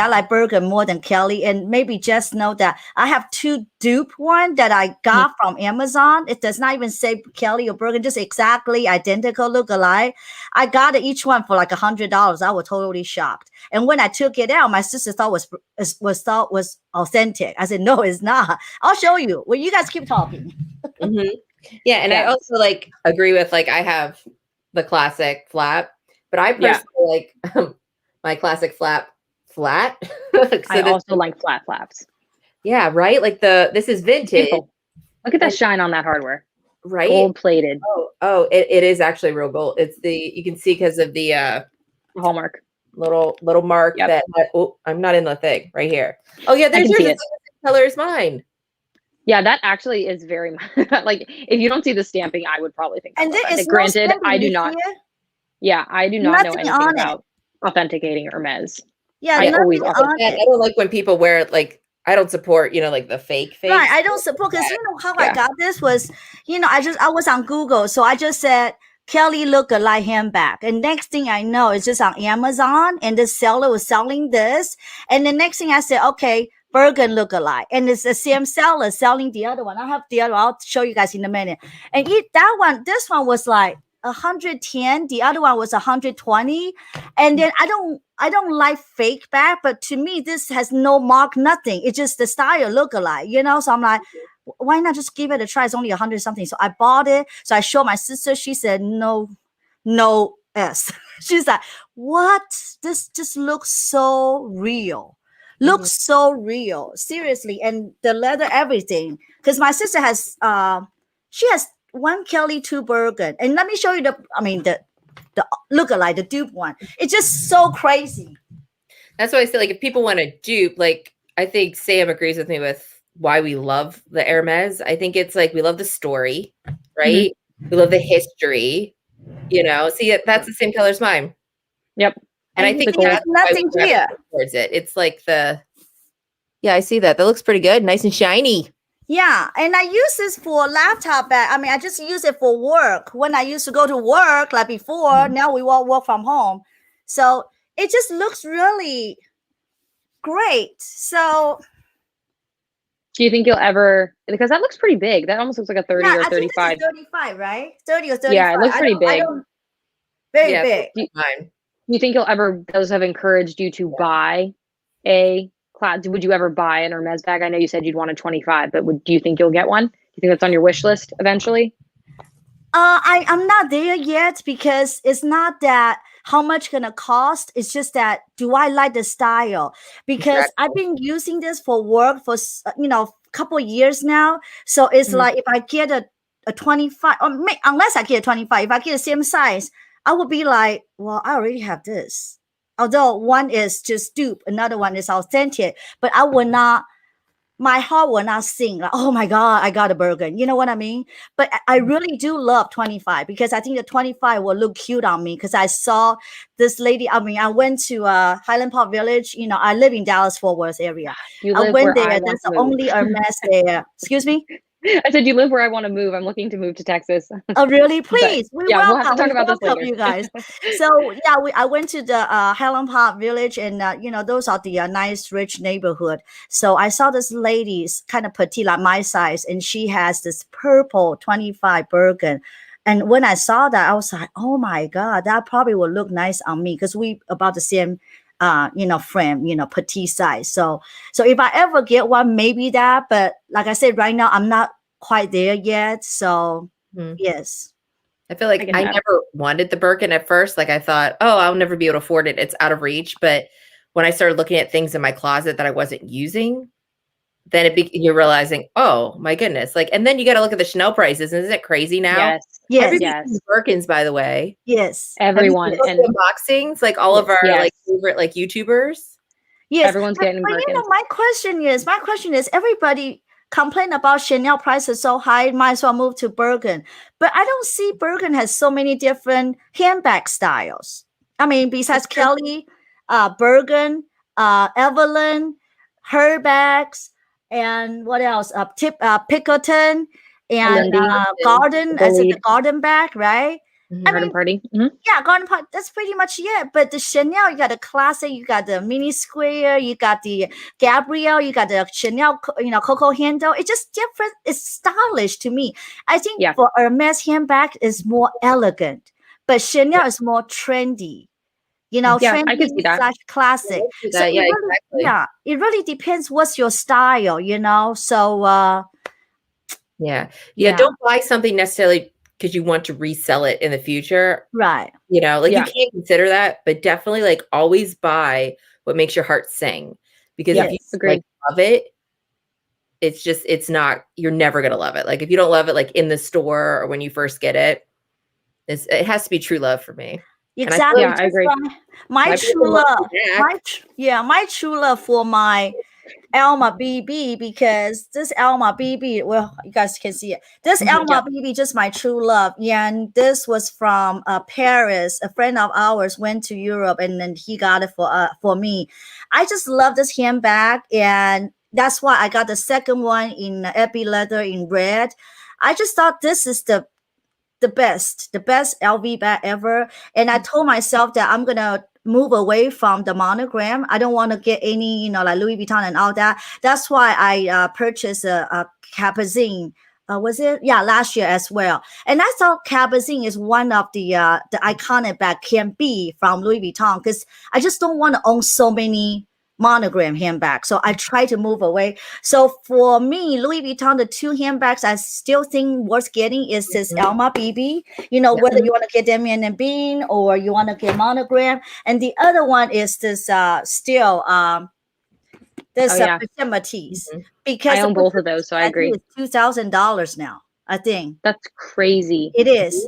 Speaker 1: like Bargin more than Kelly, and maybe just know that I have 2 dupe one that I got from Amazon. It does not even say Kelly or Bargin, just exactly identical, look alike. I got each one for $100. I was totally shocked. And when I took it out, my sister thought was authentic. I said, no, it's not. I'll show you. Well, you guys keep talking.
Speaker 2: Mm-hmm. Yeah, and I also agree with I have the classic flap, but I personally like my classic flap flat.
Speaker 3: I also like flat flaps.
Speaker 2: Yeah, right. This is vintage.
Speaker 3: Beautiful. Look at that shine on that hardware.
Speaker 2: Right,
Speaker 3: gold plated.
Speaker 2: Oh, it is actually real gold. It's you can see because of the
Speaker 3: hallmark,
Speaker 2: little mark that. Oh, I'm not in the thing right here. Oh yeah, there's yours. The color is mine.
Speaker 3: Yeah, that actually is very if you don't see the stamping, I would probably think.
Speaker 1: And
Speaker 3: granted, I do not. Yeah, I do not know anything about authenticating Hermes.
Speaker 1: Yeah,
Speaker 2: I don't like when people wear it. I don't support, the fake.
Speaker 1: Right, I don't support because how I got this was, I was on Google, so I just said Kelly look-alike handbag, and next thing I know, it's just on Amazon, and the seller was selling this, and the next thing I said, okay, Bargin look-alike, and it's the same seller selling the other one. I have the other one. I'll show you guys in a minute. And this one was 110. The other one was 120. And then I don't like fake bag, but to me this has no mark, nothing. It's just the style look alike, you know. So I'm like, why not just give it a try? It's only 100 something. So I bought it. So I showed my sister. She said no S. She's like, what? This just looks so real. Looks so real, seriously. And the leather, everything. Because my sister has she has one Kelly, two Bergen. And let me show you the look-alike, the dupe one. It's just so crazy.
Speaker 2: That's why I say, like, if people want to dupe, like, I think Sam agrees with me with why we love the Hermes. I think it's like we love the story, right? We love the history, you know. See, that's the same color as mine.
Speaker 3: Yep.
Speaker 2: And I think
Speaker 1: that's nothing here
Speaker 2: towards it. It's like I see that. That looks pretty good. Nice and shiny.
Speaker 1: Yeah. And I use this for laptop bag. I mean, I just use it for work. When I used to go to work, like before, now we all work from home. So it just looks really great. So
Speaker 3: do you think you'll ever, because that looks pretty big. That almost looks like a 30 or 35.
Speaker 1: I think this is 35, right? 30 or 35.
Speaker 3: Yeah, it looks pretty big.
Speaker 1: Very big.
Speaker 3: Do you think you'll ever, those have encouraged you to buy a class? Would you ever buy an Hermes bag? I know you said you'd want a 25, but do you think you'll get one? Do you think that's on your wish list eventually?
Speaker 1: I'm not there yet, because it's not that how much gonna cost. It's just that, do I like the style? Because I've been using this for work for a couple of years now. So it's like, if I get a 25, unless I get a 25, if I get the same size, I would be like, well, I already have this. Although one is just dupe, another one is authentic, but I will not. My heart will not sing like, oh my God, I got a Bergen. You know what I mean? But I really do love 25, because I think the 25 will look cute on me. Because I saw this lady. I mean, I went to Highland Park Village. You know, I live in Dallas-Fort Worth area. I went there. There's only Hermes there. Excuse me?
Speaker 3: I said, you live where I want to move. I'm looking to move to Texas.
Speaker 1: Oh, really? Please.
Speaker 3: We'll have to talk about this later.
Speaker 1: You guys. So yeah, I went to the Highland Park Village, and those are the nice, rich neighborhood. So I saw this lady's kind of petite, like my size, and she has this purple 25 Bergen. And when I saw that, I was like, oh my God, that probably will look nice on me, because we about the same frame, petite size. So if I ever get one, maybe that, but like I said, right now, I'm not quite there yet. So yes.
Speaker 2: I feel like I never wanted the Birkin at first. Like I thought, oh, I'll never be able to afford it. It's out of reach. But when I started looking at things in my closet that I wasn't using, then you're realizing, oh my goodness. Like, and then you got to look at the Chanel prices. Isn't it crazy now?
Speaker 3: Yes.
Speaker 2: Birkins, by the way.
Speaker 1: Yes.
Speaker 3: Everyone.
Speaker 2: And unboxings, like all of our like favorite like YouTubers.
Speaker 1: Yes.
Speaker 3: Everyone's getting Birkins.
Speaker 1: My question is, everybody complain about Chanel prices so high, might as well move to Bergen. But I don't see Bergen has so many different handbag styles. I mean, besides Kelly, Bergen, Evelyn, her bags, and what else? Pickleton and Garden, as in the Garden bag, right?
Speaker 3: Garden Party.
Speaker 1: Yeah, Garden Party. That's pretty much it. But the Chanel, you got the classic, you got the mini square, you got the Gabrielle, you got the Chanel, Coco handle. It's just different. It's stylish to me. I think for Hermes handbag is more elegant, but Chanel is more trendy. Trendy
Speaker 3: I can see that.
Speaker 1: / classic. So it really depends what's your style. So
Speaker 2: don't buy something necessarily because you want to resell it in the future.
Speaker 1: Right.
Speaker 2: You can't consider that, but definitely like always buy what makes your heart sing. Because if you love it, you're never going to love it. Like if you don't love it, like in the store or when you first get it, it has to be true love for me.
Speaker 1: Exactly.
Speaker 3: I agree.
Speaker 1: My true love. My true love for my Alma BB, because this Alma BB, well, you guys can see it. This Alma BB, just my true love. Yeah, and this was from Paris. A friend of ours went to Europe, and then he got it for me. I just love this handbag, and that's why I got the second one in epi leather in red. I just thought this is the best LV bag ever, and I told myself that I'm gonna move away from the monogram. I don't want to get any, like Louis Vuitton and all that. That's why I purchased a Capucine was it? Yeah, last year as well. And I thought Cabazine is one of the iconic bag can be from Louis Vuitton, because I just don't want to own so many monogram handbags. So I try to move away. So for me, Louis Vuitton, the two handbags I still think worth getting is this Alma BB. You know, whether you want to get Damian and Bean or you want to get monogram. And the other one is this there's Matisse, because
Speaker 3: I own both of those, so I agree.
Speaker 1: It's $2,000 now, I think.
Speaker 3: That's crazy.
Speaker 1: It is.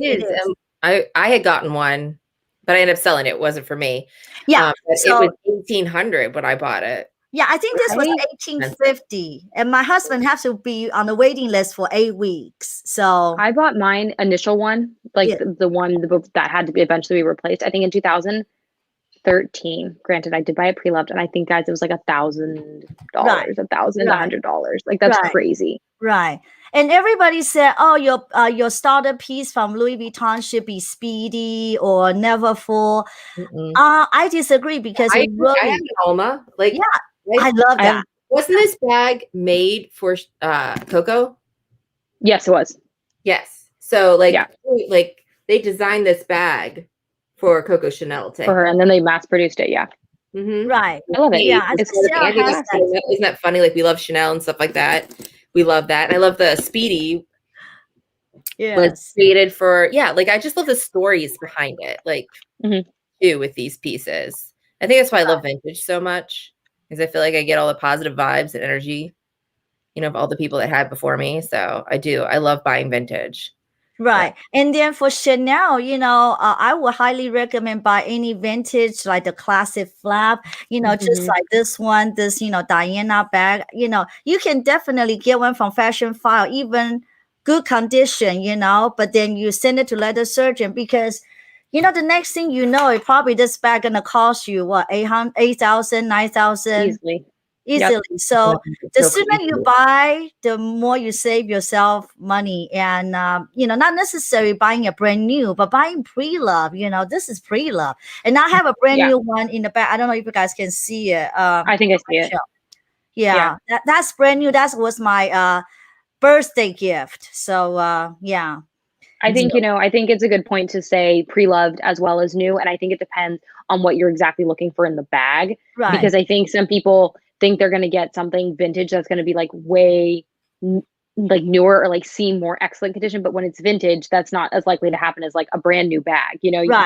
Speaker 2: I had gotten one, but I ended up selling it. It wasn't for me.
Speaker 1: Yeah,
Speaker 2: so, it was $1,800 when I bought it.
Speaker 1: Yeah, I think this was $1,850, and my husband has to be on the waiting list for 8 weeks. So
Speaker 3: I bought mine initial one, like the one that had to be eventually be replaced. I think in 2013. Granted, I did buy it pre-loved, and I think, guys, it was like $1,000, $1,100. Like, that's crazy.
Speaker 1: Right. And everybody said, "Oh, your starter piece from Louis Vuitton should be speedy or never full." I disagree, because
Speaker 2: I have an Alma. Like,
Speaker 1: I love that.
Speaker 2: Wasn't this bag made for Coco?
Speaker 3: Yes, it was.
Speaker 2: Yes. So like they designed this bag for Coco Chanel for
Speaker 3: her, and then they mass produced it. Yeah.
Speaker 1: Right.
Speaker 3: I love it.
Speaker 1: Yeah.
Speaker 2: Isn't that funny? Like, we love Chanel and stuff like that. We love that. And I love the Speedy.
Speaker 1: Yeah.
Speaker 2: Was created for, like, I just love the stories behind it. Like, too, with these pieces. I think that's why I love vintage so much, because I feel like I get all the positive vibes and energy, of all the people that had before me. So I love buying vintage.
Speaker 1: Right. And then for Chanel, I would highly recommend buy any vintage, like the classic flap, just like this one, this, Diana bag, you can definitely get one from Fashionphile, even good condition, but then you send it to leather surgeon, because, the next thing it probably this bag going to cost you what, 8,000, 9,000 easily. So the sooner you buy, the more you save yourself money. And not necessarily buying a brand new, but buying pre-loved. this is pre-loved, and I have a brand new one in the back. I don't know if you guys can see it.
Speaker 3: I think I see it.
Speaker 1: Yeah. That's brand new. That was my birthday gift. So
Speaker 3: I think I think it's a good point to say pre-loved as well as new, and I think it depends on what you're exactly looking for in the bag, because I think some people think they're going to get something vintage that's going to be like way like newer or like seem more excellent condition, but when it's vintage, that's not as likely to happen as like a brand new bag.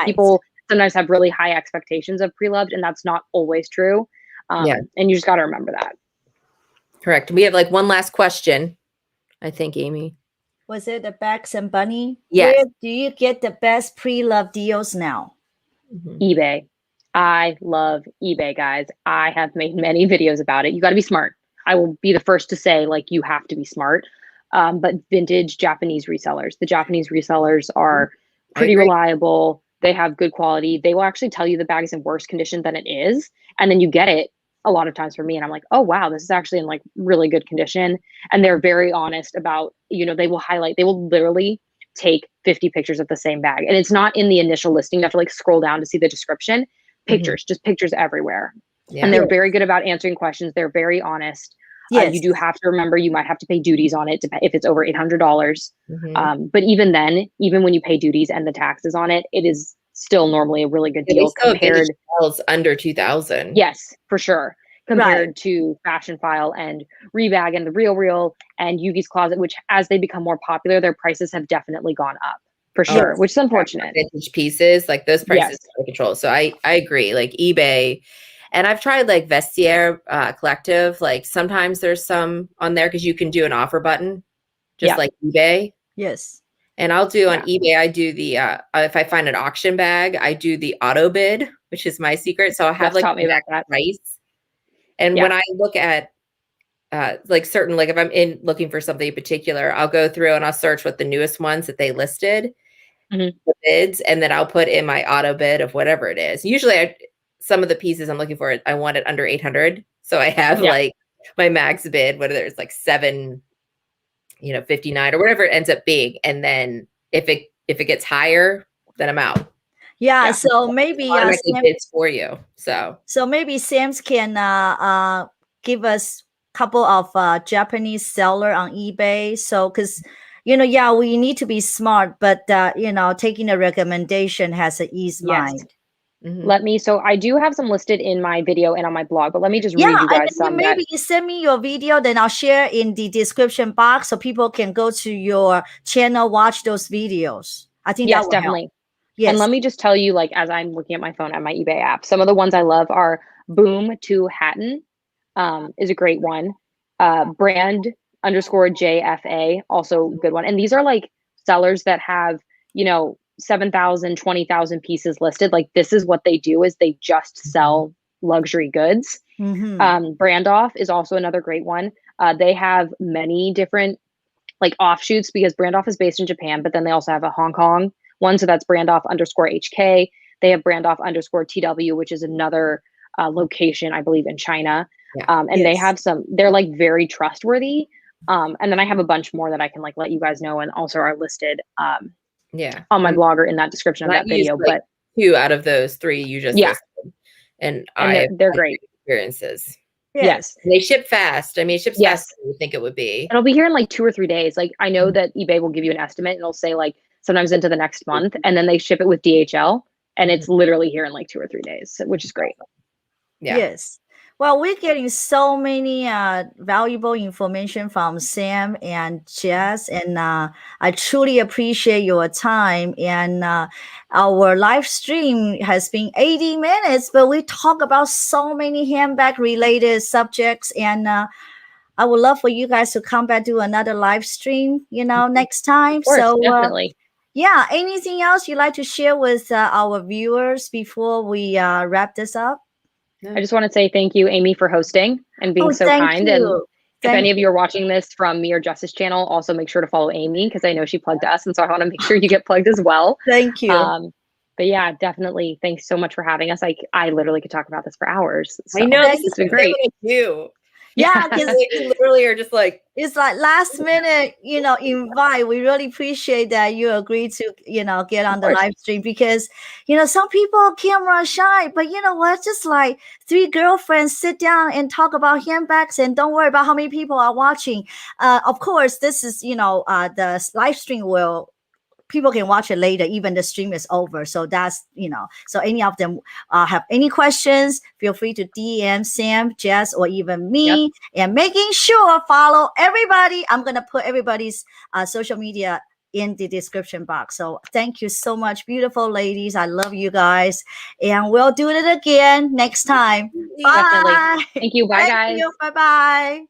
Speaker 3: People sometimes have really high expectations of pre-loved, and that's not always true. And you just got to remember that.
Speaker 2: Correct. We have like one last question, I think, Amy.
Speaker 1: Was it the Bags and Bunny?
Speaker 2: Yes.
Speaker 1: Where do you get the best pre-loved deals now?
Speaker 3: eBay. I love eBay, guys. I have made many videos about it. You got to be smart. I will be the first to say, like, you have to be smart. But vintage Japanese resellers. The Japanese resellers are pretty reliable. They have good quality. They will actually tell you the bag is in worse condition than it is. And then you get it a lot of times for me. And I'm like, oh, wow, this is actually in like really good condition. And they're very honest about, they will literally take 50 pictures of the same bag. And it's not in the initial listing. You have to like scroll down to see the description. Pictures, just pictures everywhere. Yeah. And they're very good about answering questions. They're very honest. Yes. You do have to remember you might have to pay duties on it if it's over $800. But even then, even when you pay duties and the taxes on it, it is still normally a really good deal compared
Speaker 2: to under 2,000.
Speaker 3: Yes, for sure. Compared to Fashionphile and Rebag and TheRealReal and Yugi's Closet, which as they become more popular, their prices have definitely gone up. For sure, which is unfortunate.
Speaker 2: Vintage pieces, like those prices are control. So I agree. Like eBay, and I've tried like Vestiaire Collective. Like sometimes there's some on there because you can do an offer button, just like eBay.
Speaker 1: Yes.
Speaker 2: And I'll do on eBay. I do the if I find an auction bag, I do the auto bid, which is my secret. So I'll have like the exact price. And when I look at like certain, like if I'm looking for something in particular, I'll go through and I'll search what the newest ones that they listed, the bids, and then I'll put in my auto bid of whatever it is. Usually some of the pieces I'm looking for, I want it under 800. So I have like my max bid, whether it's like 759 or whatever it ends up being. And then if it gets higher, then I'm out.
Speaker 1: Yeah. So maybe
Speaker 2: it's for you. So
Speaker 1: maybe Sam's can give us a couple of Japanese seller on eBay. So because yeah, we need to be smart, but taking a recommendation has an ease
Speaker 3: Yes.
Speaker 1: mind.
Speaker 3: Let me, so I do have some listed in my video and on my blog, but let me just read you guys some.
Speaker 1: Maybe you send me your video, then I'll share in the description box so people can go to your channel, watch those videos. I think that will
Speaker 3: definitely
Speaker 1: help. Yes.
Speaker 3: And let me just tell you, like, as I'm looking at my phone at my eBay app, some of the ones I love are Boom to Hatton, is a great one. Brand_JFA, also good one. And these are like sellers that have, 7,000, 20,000 pieces listed. Like, this is what they do, is they just sell luxury goods. Brandoff is also another great one. They have many different like offshoots, because Brandoff is based in Japan, but then they also have a Hong Kong one. So that's Brandoff_HK. They have Brandoff_TW, which is another location, I believe, in China. And they have they're like very trustworthy. And then I have a bunch more that I can like let you guys know, and also are listed on my blog or in that description of that video.
Speaker 2: But 2 out of those 3 you just listed. And
Speaker 3: they're great
Speaker 2: experiences.
Speaker 3: Yes.
Speaker 2: And they ship fast. I mean, it ships faster than you think it would be.
Speaker 3: It'll be here in like 2 or 3 days. Like, I know that eBay will give you an estimate, and it'll say like sometimes into the next month, and then they ship it with DHL, and it's literally here in like 2 or 3 days, which is great.
Speaker 1: Yes. Well, we're getting so many valuable information from Sam and Jess, and I truly appreciate your time. And our live stream has been 80 minutes, but we talk about so many handbag related subjects, and I would love for you guys to come back to another live stream, next time.
Speaker 3: Of course, definitely.
Speaker 1: Yeah. Anything else you'd like to share with our viewers before we wrap this up?
Speaker 3: I just want to say thank you, Amy, for hosting and being so kind. And if any of you are watching this from me or Jess's channel, also make sure to follow Amy, because I know she plugged us, and so I want to make sure you get plugged as well.
Speaker 1: Thank you.
Speaker 3: But yeah, definitely. Thanks so much for having us. I literally could talk about this for hours.
Speaker 2: So. I know,
Speaker 3: this has been great.
Speaker 1: Yeah, because
Speaker 2: we literally are just like,
Speaker 1: it's like last minute, invite. We really appreciate that you agreed to, get on the live stream, because, some people are camera shy, but you know what? Just like 3 girlfriends sit down and talk about handbags, and don't worry about how many people are watching. Of course, this is, the live stream people can watch it later, even the stream is over. So that's, so any of them have any questions, feel free to DM Sam, Jess, or even me. And making sure follow everybody. I'm going to put everybody's social media in the description box. So thank you so much, beautiful ladies. I love you guys. And we'll do it again next time. Bye.
Speaker 3: Definitely. Thank you. Bye, guys.
Speaker 1: Bye-bye.